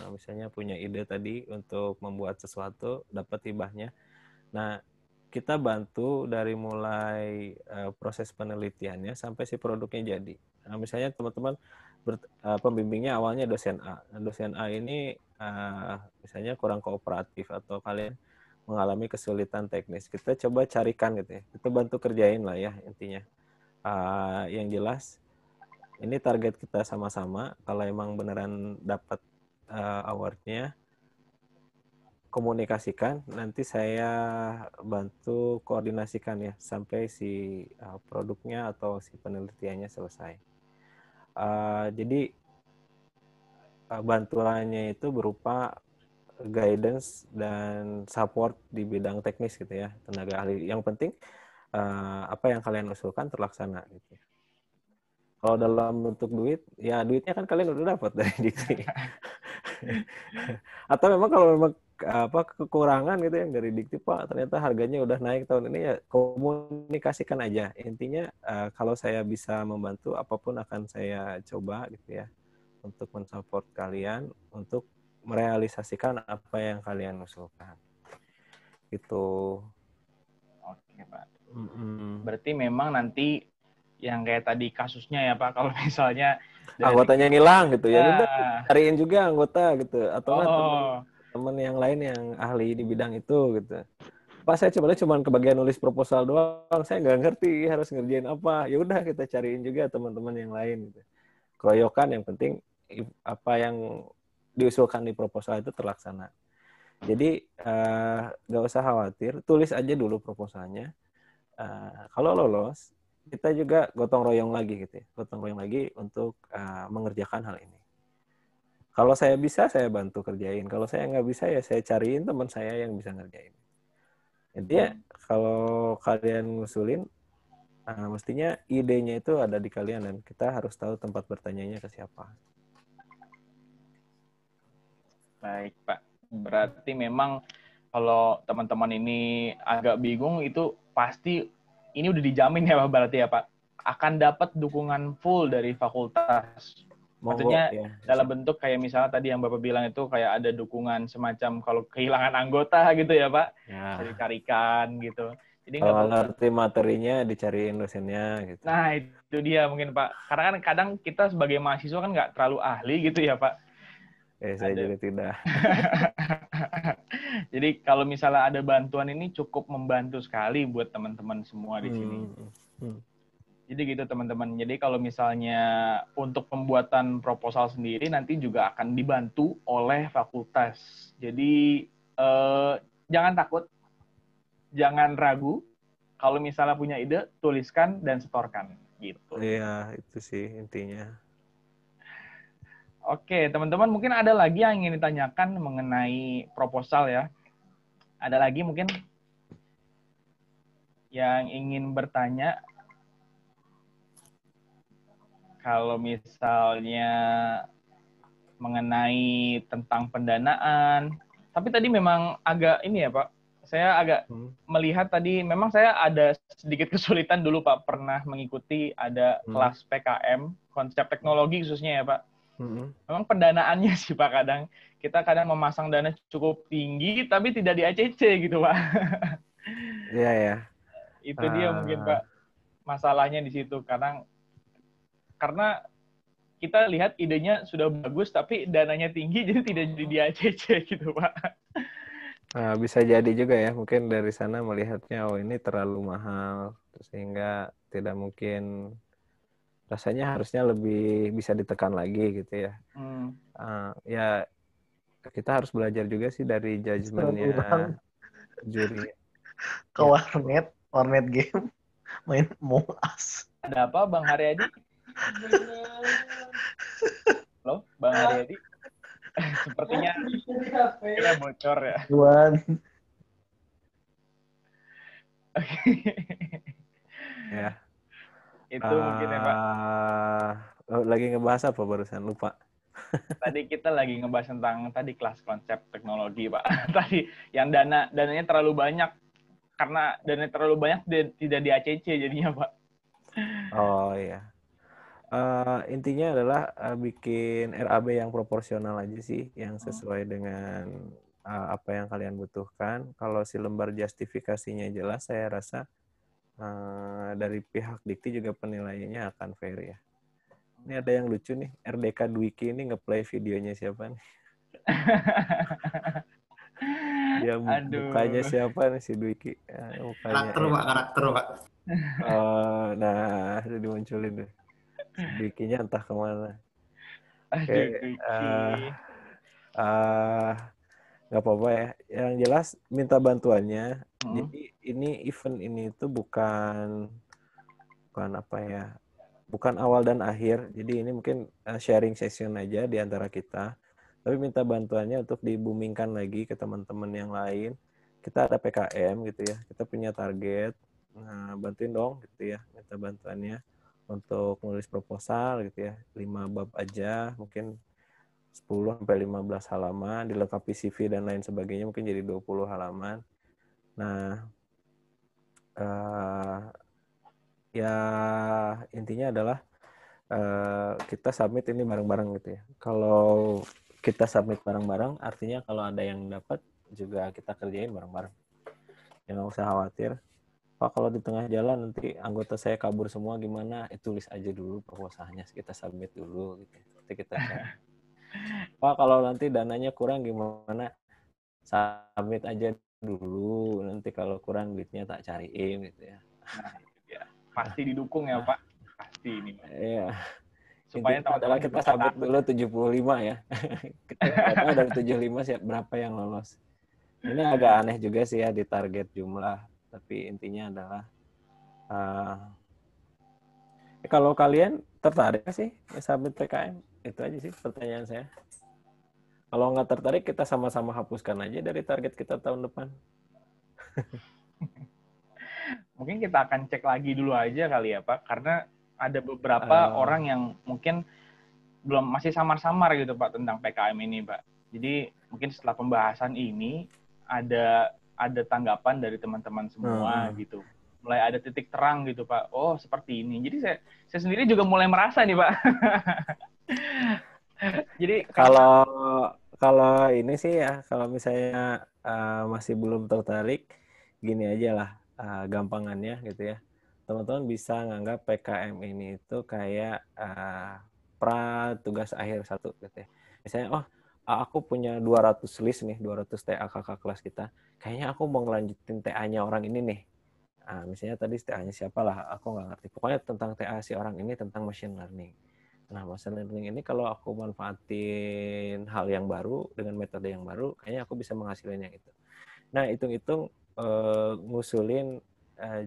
[SPEAKER 2] misalnya punya ide tadi untuk membuat sesuatu, dapat hibahnya. Nah, kita bantu dari mulai proses penelitiannya sampai si produknya jadi. Nah, misalnya teman-teman pembimbingnya awalnya dosen A. Nah, dosen A ini misalnya kurang kooperatif atau kalian mengalami kesulitan teknis. Kita coba carikan gitu ya. Kita bantu kerjain lah ya intinya. Yang jelas ini target kita sama-sama. Kalau emang beneran dapat award-nya, komunikasikan, nanti saya bantu koordinasikan ya sampai si produknya atau si penelitiannya selesai. Jadi bantuannya itu berupa guidance dan support di bidang teknis gitu ya, tenaga ahli. Yang penting apa yang kalian usulkan terlaksana gitu. Kalau dalam bentuk duit, ya duitnya kan kalian udah dapat dari Dikti. Atau memang kalau memang kekurangan gitu yang dari Dikti, Pak, ternyata harganya udah naik tahun ini, ya komunikasikan aja. Intinya kalau saya bisa membantu, apapun akan saya coba gitu ya untuk mensupport kalian untuk merealisasikan apa yang kalian usulkan. Gitu.
[SPEAKER 1] Oke Pak. Berarti memang nanti yang kayak tadi kasusnya ya Pak, kalau misalnya
[SPEAKER 2] anggotanya hilang gitu ya, udah cariin juga anggota gitu, atau teman yang lain yang ahli di bidang itu gitu. Pak, saya cuma kebagian nulis proposal doang, saya nggak ngerti harus ngerjain apa. Ya udah kita cariin juga teman-teman yang lain gitu. Keroyokan, yang penting apa yang diusulkan di proposal itu terlaksana. Jadi nggak usah khawatir, tulis aja dulu proposalnya. Kalau lolos, kita juga gotong royong lagi gitu ya, gotong royong lagi untuk mengerjakan hal ini. Kalau saya bisa, saya bantu kerjain. Kalau saya nggak bisa, ya saya cariin teman saya yang bisa ngerjain. Jadi ya, kalau kalian ngusulin, mestinya idenya itu ada di kalian dan kita harus tahu tempat bertanyanya ke siapa.
[SPEAKER 1] Baik, Pak. Berarti memang kalau teman-teman ini agak bingung itu pasti ini udah dijamin ya Pak, berarti ya Pak, akan dapat dukungan full dari fakultas.
[SPEAKER 2] Monggo
[SPEAKER 1] Maksudnya
[SPEAKER 2] ya.
[SPEAKER 1] dalam bentuk kayak misalnya tadi yang Bapak bilang itu kayak ada dukungan semacam kalau kehilangan anggota gitu ya Pak,
[SPEAKER 2] Ya.
[SPEAKER 1] bisa dicarikan gitu. Jadi
[SPEAKER 2] Kalau
[SPEAKER 1] nggak
[SPEAKER 2] nggak ngerti materinya, dicariin dosennya gitu.
[SPEAKER 1] Nah, itu dia mungkin Pak. Karena kan kadang kita sebagai mahasiswa kan nggak terlalu ahli gitu ya Pak.
[SPEAKER 2] Saya juga tidak.
[SPEAKER 1] Jadi kalau misalnya ada bantuan ini cukup membantu sekali buat teman-teman semua di sini. Jadi gitu teman-teman. Jadi kalau misalnya untuk pembuatan proposal sendiri nanti juga akan dibantu oleh fakultas. Jadi jangan takut, jangan ragu. Kalau misalnya punya ide, tuliskan dan setorkan. Gitu.
[SPEAKER 2] Iya, itu sih intinya.
[SPEAKER 1] Oke, teman-teman mungkin ada lagi yang ingin ditanyakan mengenai proposal ya. Ada lagi mungkin yang ingin bertanya? Kalau misalnya mengenai tentang pendanaan, tapi tadi memang agak ini ya Pak, saya agak melihat tadi, memang saya ada sedikit kesulitan dulu Pak, pernah mengikuti ada kelas PKM, konsep teknologi khususnya ya Pak. Memang pendanaannya sih Pak, kita kadang memasang dana cukup tinggi, tapi tidak di ACC gitu Pak.
[SPEAKER 2] Iya ya.
[SPEAKER 1] Itu dia mungkin Pak, masalahnya di situ, karena kita lihat idenya sudah bagus, tapi dananya tinggi, jadi tidak jadi di ACC gitu, Pak.
[SPEAKER 2] Bisa jadi juga ya, mungkin dari sana melihatnya, oh ini terlalu mahal, sehingga tidak mungkin, rasanya harusnya lebih bisa ditekan lagi gitu ya. Ya, kita harus belajar juga sih dari judgement-nya juri.
[SPEAKER 4] Ke warnet game, main Among Us.
[SPEAKER 1] Ada apa, Bang Haryadi? Halo, Bang Haryadi? Sepertinya kita bocor ya. Oke.
[SPEAKER 2] Ya.
[SPEAKER 1] Itu mungkin ya, Pak.
[SPEAKER 2] Lagi ngebahas apa barusan? Lupa.
[SPEAKER 1] Tadi kita lagi ngebahas tentang tadi kelas konsep teknologi, Pak. Tadi yang dananya terlalu banyak. Karena dananya terlalu banyak tidak di ACC jadinya, Pak.
[SPEAKER 2] Oh iya. Intinya adalah bikin RAB yang proporsional aja sih, yang sesuai dengan apa yang kalian butuhkan. Kalau si lembar justifikasinya jelas, saya rasa dari pihak Dikti juga penilaiannya akan fair ya. Ini ada yang lucu nih, RDK Dwiki ini nge-play videonya siapa nih? Dia mukanya siapa nih si Dwiki? Mukanya
[SPEAKER 4] Karakter Pak.
[SPEAKER 2] Nah, itu dimunculin deh. Dwikinya entah kemana. Oke, nggak apa-apa ya. Yang jelas minta bantuannya. Jadi ini event ini tuh bukan apa ya, bukan awal dan akhir. Jadi ini mungkin sharing session aja di antara kita. Tapi minta bantuannya untuk di-boomingkan lagi ke teman-teman yang lain. Kita ada PKM gitu ya. Kita punya target. Nah, bantuin dong gitu ya. Minta bantuannya untuk nulis proposal gitu ya. 5 bab aja, mungkin 10-15 halaman, dilengkapi CV dan lain sebagainya, mungkin jadi 20 halaman. Nah, ya intinya adalah kita submit ini bareng-bareng gitu ya. Kalau kita submit bareng-bareng, artinya kalau ada yang dapat juga kita kerjain bareng-bareng. Jangan usah khawatir. Pak, kalau di tengah jalan nanti anggota saya kabur semua gimana? Tulis aja dulu proposalnya, kita submit dulu gitu. Nanti kita cek. Pak, kalau nanti dananya kurang gimana? Submit aja dulu, nanti kalau kurang duitnya tak cariin gitu ya.
[SPEAKER 1] Nah, ya. Pasti didukung ya, Pak. Pasti ini.
[SPEAKER 2] Iya.
[SPEAKER 1] Supaya
[SPEAKER 2] adalah kita submit dulu 75 ya. Kita dari 75 berapa yang lolos. Ini agak aneh juga sih ya di target jumlah, tapi intinya adalah kalau kalian tertarik sih sabit PKM, itu aja sih pertanyaan saya. Kalau nggak tertarik, kita sama-sama hapuskan aja dari target kita tahun depan.
[SPEAKER 1] Mungkin kita akan cek lagi dulu aja kali ya Pak, karena ada beberapa orang yang mungkin belum masih samar-samar gitu Pak tentang PKM ini Pak. Jadi mungkin setelah pembahasan ini ada tanggapan dari teman-teman semua gitu. Mulai ada titik terang gitu Pak. Oh seperti ini. Jadi saya sendiri juga mulai merasa nih Pak. Jadi
[SPEAKER 2] kalau ini sih ya, kalau misalnya masih belum tertarik, gini aja lah gampangannya gitu ya. Teman-teman bisa nganggap PKM ini itu kayak pra tugas akhir 1 gitu ya. Misalnya, aku punya 200 list nih, 200 TA kakak kelas kita. Kayaknya aku mau ngelanjutin TA-nya orang ini nih. Misalnya tadi TA-nya siapa lah, aku nggak ngerti. Pokoknya tentang TA si orang ini tentang machine learning. Nah, machine learning ini kalau aku manfaatin hal yang baru dengan metode yang baru, kayaknya aku bisa menghasilkan yang itu. Nah, hitung-hitung ngusulin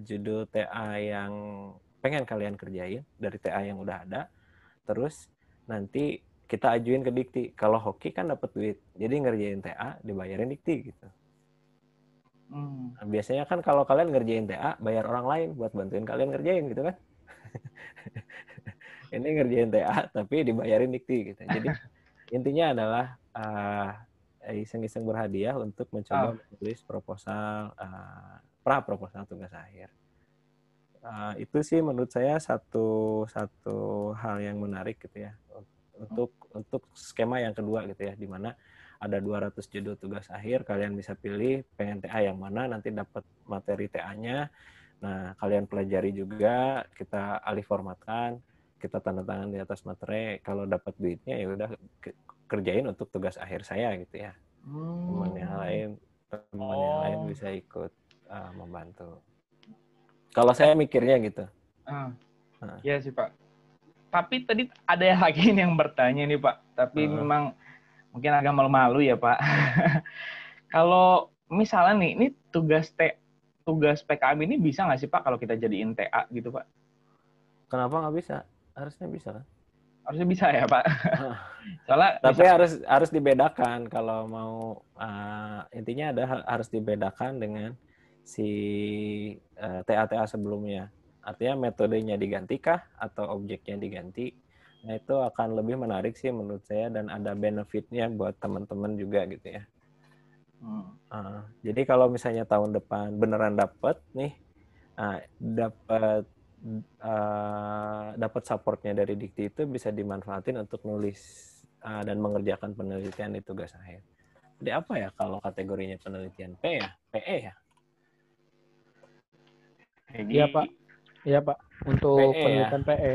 [SPEAKER 2] judul TA yang pengen kalian kerjain dari TA yang udah ada, terus nanti kita ajuin ke Dikti. Kalau hoki kan dapat duit, jadi ngerjain TA dibayarin Dikti gitu. Nah, biasanya kan kalau kalian ngerjain TA, bayar orang lain buat bantuin kalian ngerjain gitu kan. Ini ngerjain TA tapi dibayarin Dikti gitu. Jadi intinya adalah iseng-iseng berhadiah untuk mencoba menulis proposal pra-proposal tugas akhir. Itu sih menurut saya satu hal yang menarik gitu ya untuk skema yang kedua gitu ya, di mana ada 200 judul tugas akhir, kalian bisa pilih pengen TA yang mana, nanti dapat materi TA-nya. Nah, kalian pelajari juga, kita alih formatkan, kita tanda tangan di atas materai, kalau dapat duitnya ya udah kerjain untuk tugas akhir saya gitu ya. Teman yang lain bisa ikut membantu. Kalau saya mikirnya gitu.
[SPEAKER 1] Iya sih Pak. Tapi tadi ada lagi yang bertanya nih Pak. Tapi memang mungkin agak malu-malu ya Pak. Kalau misalnya nih, ini tugas PKM ini bisa nggak sih Pak kalau kita jadiin TA gitu Pak?
[SPEAKER 2] Kenapa nggak bisa? Harusnya bisa kan?
[SPEAKER 1] Harusnya bisa ya Pak. Soalnya
[SPEAKER 2] tapi harus dibedakan kalau mau intinya harus dibedakan dengan si TA-TA sebelumnya. Artinya metodenya digantikah atau objeknya diganti. Nah, itu akan lebih menarik sih menurut saya dan ada benefitnya buat teman-teman juga gitu ya. Jadi kalau misalnya tahun depan beneran dapat nih, dapat supportnya dari Dikti, itu bisa dimanfaatin untuk nulis dan mengerjakan penelitian di tugas akhir. Jadi apa ya kalau kategorinya penelitian? PE ya?
[SPEAKER 3] Iya Pak. Iya Pak. Untuk
[SPEAKER 2] PE
[SPEAKER 3] penelitian
[SPEAKER 2] ya?
[SPEAKER 3] PE.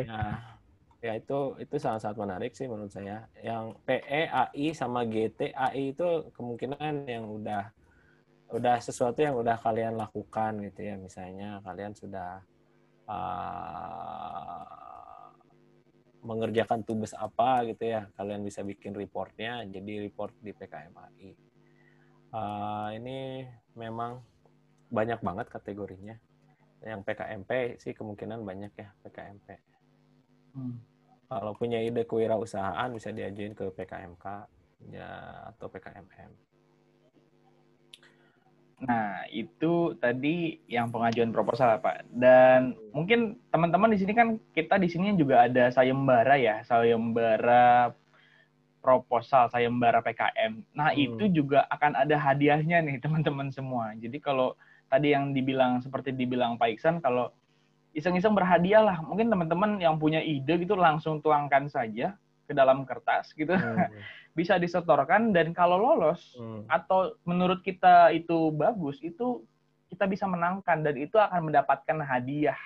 [SPEAKER 2] Ya itu sangat-sangat menarik sih menurut saya. Yang PE, AI sama GT, AI itu kemungkinan yang udah sesuatu yang udah kalian lakukan gitu ya. Misalnya kalian sudah mengerjakan tugas apa gitu ya, kalian bisa bikin reportnya jadi report di PKMAI. Ini memang banyak banget kategorinya. Yang PKMP sih kemungkinan banyak ya, PKMP. Kalau punya ide kewirausahaan bisa diajuin ke PKMK ya, atau PKMM.
[SPEAKER 1] Nah, itu tadi yang pengajuan proposal, Pak. Dan mungkin teman-teman di sini kan, kita di sini juga ada sayembara ya, sayembara proposal, sayembara PKM. Nah, itu juga akan ada hadiahnya nih, teman-teman semua. Jadi kalau tadi yang seperti dibilang Pak Iksan, kalau iseng-iseng berhadiah lah. Mungkin teman-teman yang punya ide gitu langsung tuangkan saja ke dalam kertas gitu. Bisa disetorkan, dan kalau lolos atau menurut kita itu bagus, itu kita bisa menangkan dan itu akan mendapatkan hadiah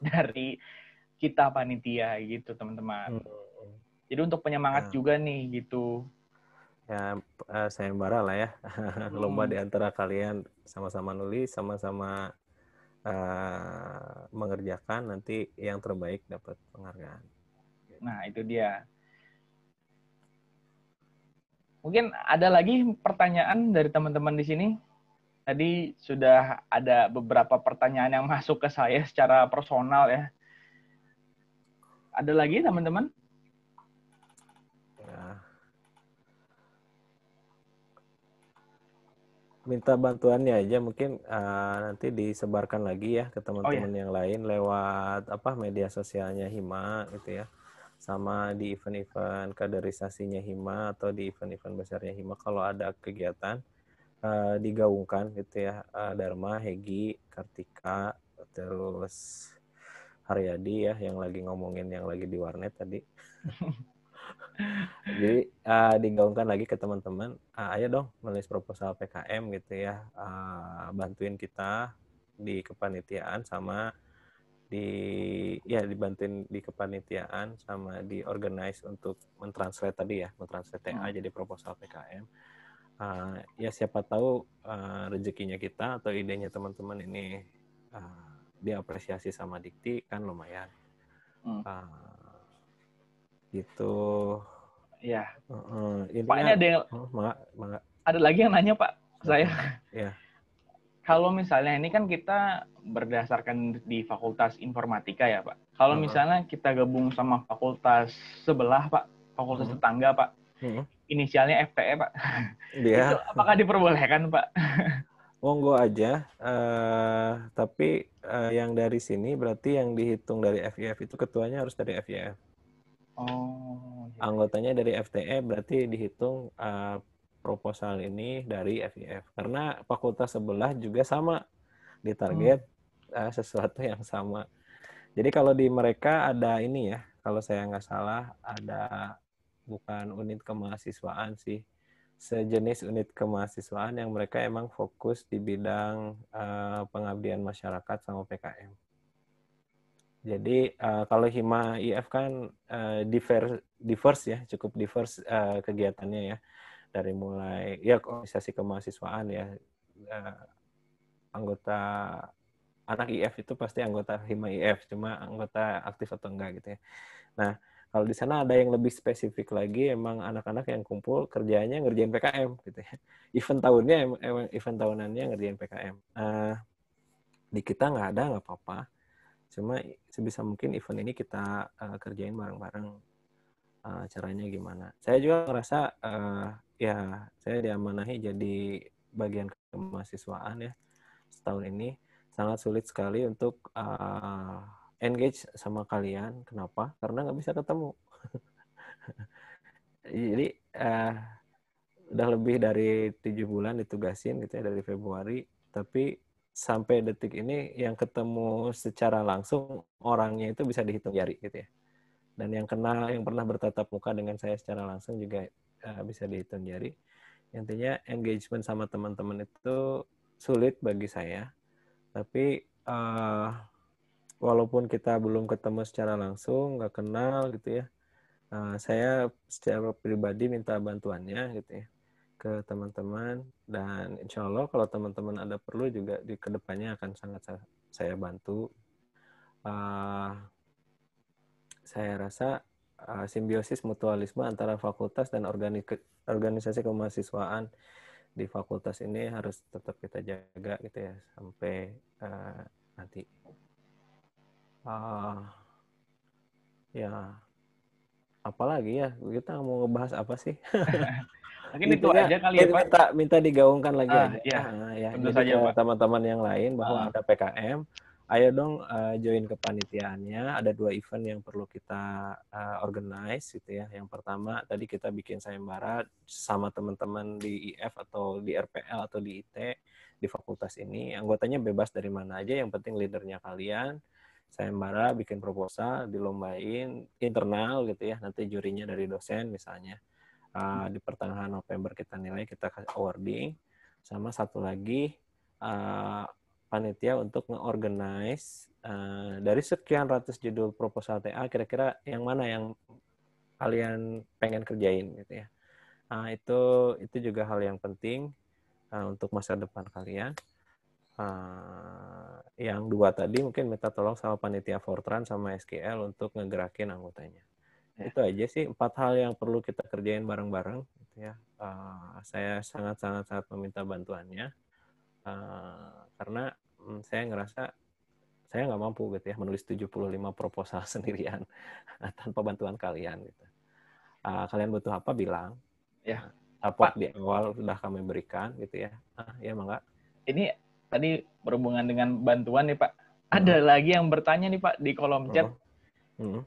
[SPEAKER 1] dari kita panitia gitu teman-teman. Jadi untuk penyemangat juga nih gitu.
[SPEAKER 2] Ya sayembara lah ya. Lomba di antara kalian sama-sama nulis, sama-sama mengerjakan, nanti yang terbaik dapat penghargaan.
[SPEAKER 1] Nah itu dia. Mungkin ada lagi pertanyaan dari teman-teman di sini. Tadi sudah ada beberapa pertanyaan yang masuk ke saya secara personal ya. Ada lagi teman-teman?
[SPEAKER 2] Ya. Minta bantuannya aja mungkin nanti disebarkan lagi ya ke teman-teman yang lain lewat media sosialnya Hima gitu ya. Sama di event-event kaderisasinya Hima atau di event-event besarnya Hima kalau ada kegiatan digaungkan gitu ya, Dharma, Hegi, Kartika, terus Haryadi ya yang lagi ngomongin yang lagi di warnet tadi. Jadi digaungkan lagi ke teman-teman, ayo dong menulis proposal PKM gitu ya, bantuin kita di kepanitiaan sama dibantuin di kepanitiaan sama di organize untuk mentranslate tadi ya, mentranslate TA jadi proposal PKM. Ya siapa tahu rezekinya kita atau idenya teman-teman ini diapresiasi sama Dikti kan lumayan. Gitu.
[SPEAKER 1] Ya.
[SPEAKER 2] Pak
[SPEAKER 1] ini ada yang ada lagi yang nanya Pak saya.
[SPEAKER 2] Ya.
[SPEAKER 1] Kalau misalnya ini kan kita berdasarkan di Fakultas Informatika ya Pak. Kalau misalnya kita gabung sama fakultas sebelah Pak, fakultas tetangga Pak, inisialnya FTE Pak, itu apakah diperbolehkan Pak?
[SPEAKER 2] Monggo aja, tapi yang dari sini berarti yang dihitung dari FIF itu ketuanya harus dari FIF.
[SPEAKER 1] Oh.
[SPEAKER 2] Anggotanya dari FTE berarti dihitung proposal ini dari FIF. Karena fakultas sebelah juga sama ditarget sesuatu yang sama. Jadi kalau di mereka ada ini ya, kalau saya nggak salah ada bukan unit kemahasiswaan sih, sejenis unit kemahasiswaan yang mereka emang fokus di bidang pengabdian masyarakat sama PKM. Jadi kalau Hima IF kan diverse ya, cukup diverse kegiatannya ya, dari mulai ya organisasi kemahasiswaan ya, anggota anak IF itu pasti anggota Hima IF, cuma anggota aktif atau enggak gitu ya. Nah kalau di sana ada yang lebih spesifik lagi, emang anak-anak yang kumpul kerjanya ngerjain PKM gitu ya. Event tahunnya emang event tahunannya ngerjain PKM. Di kita nggak ada nggak apa-apa. Cuma sebisa mungkin event ini kita kerjain bareng-bareng. Caranya gimana? Saya juga ngerasa ya saya diamanahi jadi bagian kemahasiswaan ya setahun ini sangat sulit sekali untuk engage sama kalian. Kenapa? Karena nggak bisa ketemu. Jadi udah lebih dari 7 bulan ditugasin gitu ya dari Februari, tapi sampai detik ini yang ketemu secara langsung orangnya itu bisa dihitung jari gitu ya. Dan yang kenal, yang pernah bertatap muka dengan saya secara langsung juga bisa dihitung jari. Intinya engagement sama teman-teman itu sulit bagi saya. Tapi walaupun kita belum ketemu secara langsung, nggak kenal gitu ya, saya secara pribadi minta bantuannya gitu ya ke teman-teman, dan insya Allah kalau teman-teman ada perlu juga di kedepannya akan sangat saya bantu. Saya rasa simbiosis mutualisme antara fakultas dan organisasi kemahasiswaan di fakultas ini harus tetap kita jaga gitu ya sampai nanti. Ya apalagi ya, kita mau ngebahas apa sih?
[SPEAKER 1] Mungkin itu aja kali ya Pak.
[SPEAKER 2] Minta digaungkan lagi aja.
[SPEAKER 1] Ya,
[SPEAKER 2] jadi saja, ke teman-teman yang lain bahwa ada PKM, ayo dong join kepanitiaannya. Ada 2 event yang perlu kita organize gitu ya. Yang pertama tadi kita bikin sayembara sama teman-teman di IF atau di RPL atau di IT di fakultas ini. Anggotanya bebas dari mana aja, yang penting leadernya kalian. Sayembara, bikin proposal, dilombain internal gitu ya. Nanti jurinya dari dosen misalnya. Di pertengahan November kita nilai, kita kasih awarding. Sama satu lagi panitia untuk nge-organize dari sekian ratus judul proposal TA, kira-kira yang mana yang kalian pengen kerjain gitu ya. Itu juga hal yang penting untuk masa depan kalian. Yang 2 tadi mungkin minta tolong sama panitia Fortran sama SKL untuk ngegerakin anggotanya. Itu aja sih 4 hal yang perlu kita kerjain bareng-bareng gitu gitu ya. Saya sangat meminta bantuannya karena saya ngerasa saya nggak mampu gitu ya menulis 75 proposal sendirian tanpa bantuan kalian gitu. Kalian butuh apa bilang.
[SPEAKER 1] Ya.
[SPEAKER 2] Support
[SPEAKER 1] Pak,
[SPEAKER 2] di awal sudah kami berikan gitu ya. Ya Mangga.
[SPEAKER 1] ini tadi berhubungan dengan bantuan nih Pak. Ada lagi yang bertanya nih Pak di kolom chat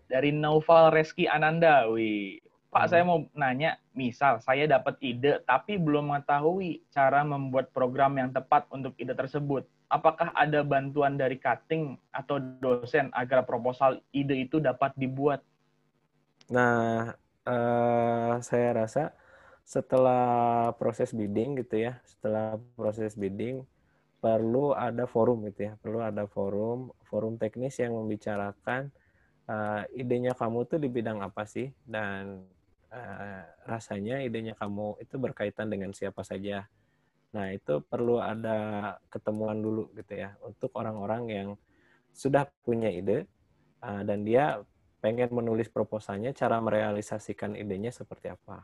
[SPEAKER 1] dari Naufal Reski Ananda. Wih, Pak saya mau nanya, misal saya dapat ide tapi belum mengetahui cara membuat program yang tepat untuk ide tersebut. Apakah ada bantuan dari cutting atau dosen agar proposal ide itu dapat dibuat?
[SPEAKER 2] Nah, saya rasa setelah proses bidding gitu ya, perlu ada forum gitu ya, perlu ada forum teknis yang membicarakan idenya kamu tuh di bidang apa sih, dan rasanya idenya kamu itu berkaitan dengan siapa saja. Nah, itu perlu ada ketemuan dulu gitu ya, untuk orang-orang yang sudah punya ide dan dia pengen menulis proposalnya, cara merealisasikan idenya seperti apa.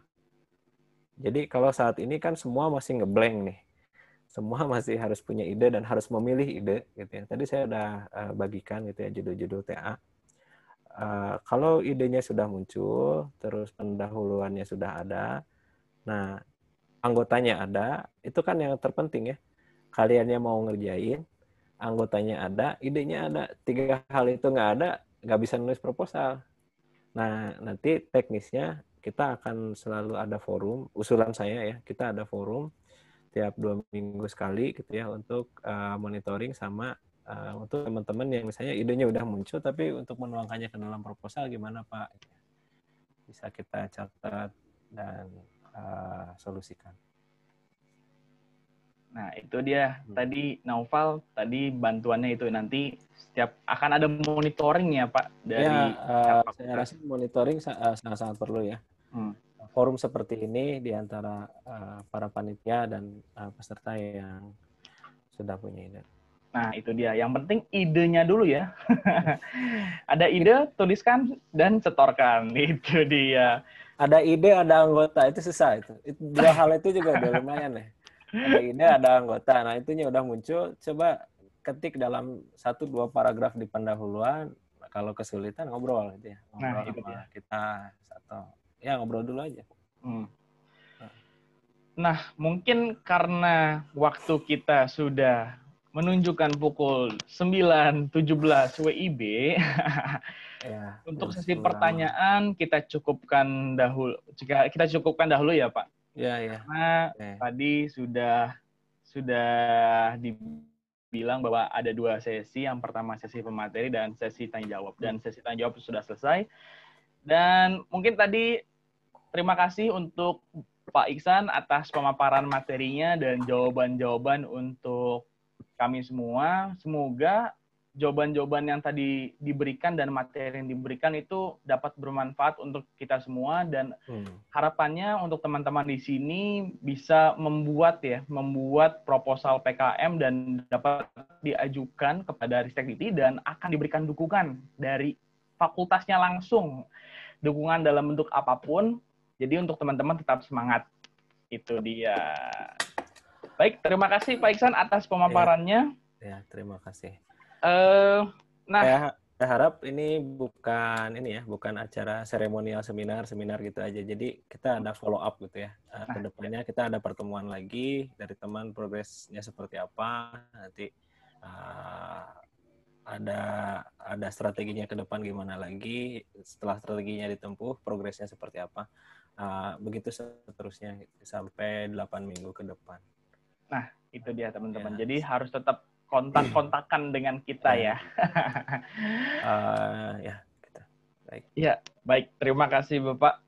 [SPEAKER 2] Jadi kalau saat ini kan semua masih ngeblank nih. Semua masih harus punya ide dan harus memilih ide gitu ya. Tadi saya udah bagikan gitu ya judul-judul TA. Kalau idenya sudah muncul, terus pendahuluannya sudah ada, nah anggotanya ada, itu kan yang terpenting ya. Kaliannya mau ngerjain, anggotanya ada, idenya ada. 3 hal itu nggak ada, nggak bisa nulis proposal. Nah, nanti teknisnya kita akan selalu ada forum, usulan saya ya, kita ada forum tiap 2 minggu sekali gitu ya untuk monitoring sama untuk teman-teman yang misalnya idenya udah muncul tapi untuk menuangkannya ke dalam proposal gimana Pak? Bisa kita catat dan solusikan.
[SPEAKER 1] Nah, itu dia tadi Naufal, tadi bantuannya itu nanti setiap akan ada monitoring ya Pak dari
[SPEAKER 2] saya rasa monitoring sangat-sangat perlu ya. Forum seperti ini di antara para panitia dan peserta yang sudah punya ide.
[SPEAKER 1] Nah, itu dia. Yang penting idenya dulu ya. Ada ide, tuliskan dan setorkan. Itu dia.
[SPEAKER 2] Ada ide, ada anggota, itu susah itu. Dua hal itu juga udah lumayan ya. Ada ide, ada anggota. Nah, itunya udah muncul. Coba ketik dalam 1-2 paragraf di pendahuluan. Kalau kesulitan ngobrol gitu ya. Ngobrol
[SPEAKER 1] itu
[SPEAKER 2] sama
[SPEAKER 1] dia.
[SPEAKER 2] Kita atau ya ngobrol dulu aja.
[SPEAKER 1] Nah, mungkin karena waktu kita sudah menunjukkan pukul 9.17 WIB,
[SPEAKER 2] ya,
[SPEAKER 1] untuk sesi pertanyaan kita cukupkan dahulu. Kita cukupkan dahulu ya Pak.
[SPEAKER 2] Ya.
[SPEAKER 1] Karena tadi sudah dibilang bahwa ada 2 sesi. Yang pertama sesi pemateri dan sesi tanya jawab. Dan sesi tanya jawab sudah selesai. Dan mungkin tadi terima kasih untuk Pak Iksan atas pemaparan materinya dan jawaban-jawaban untuk kami semua. Semoga jawaban-jawaban yang tadi diberikan dan materi yang diberikan itu dapat bermanfaat untuk kita semua, dan harapannya untuk teman-teman di sini bisa membuat proposal PKM dan dapat diajukan kepada Ristekdikti dan akan diberikan dukungan dari fakultasnya langsung, dukungan dalam bentuk apapun. Jadi untuk teman-teman tetap semangat. Itu dia. Baik, terima kasih Pak Iksan atas pemaparannya.
[SPEAKER 2] Ya, terima kasih.
[SPEAKER 1] Nah,
[SPEAKER 2] saya harap ini bukan acara seremonial seminar gitu aja. Jadi kita ada follow up gitu ya. Kedepannya kita ada pertemuan lagi dari teman, progresnya seperti apa. Nanti ada strateginya ke depan gimana lagi. Setelah strateginya ditempuh, progresnya seperti apa. Begitu seterusnya sampai 8 minggu ke depan.
[SPEAKER 1] Nah, itu dia teman-teman. Jadi harus tetap kontak-kontakan dengan kita ya.
[SPEAKER 2] Gitu. Baik.
[SPEAKER 1] Ya, baik. Terima kasih Bapak.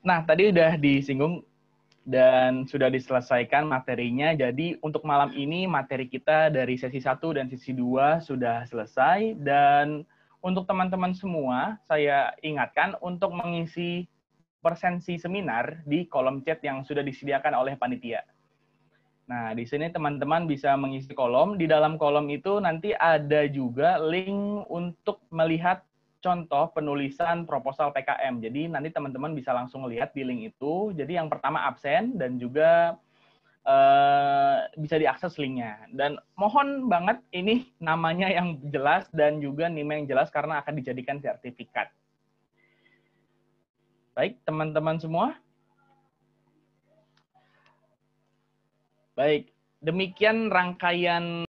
[SPEAKER 1] Nah, tadi udah disinggung dan sudah diselesaikan materinya. Jadi untuk malam ini materi kita dari sesi 1 dan sesi 2 sudah selesai. Dan untuk teman-teman semua, saya ingatkan untuk mengisi presensi seminar di kolom chat yang sudah disediakan oleh panitia. Nah, di sini teman-teman bisa mengisi kolom. Di dalam kolom itu nanti ada juga link untuk melihat contoh penulisan proposal PKM. Jadi nanti teman-teman bisa langsung lihat di link itu. Jadi yang pertama absen dan juga bisa diakses linknya. Dan mohon banget ini namanya yang jelas dan juga NIM yang jelas karena akan dijadikan sertifikat. Baik, teman-teman semua. Baik, demikian rangkaian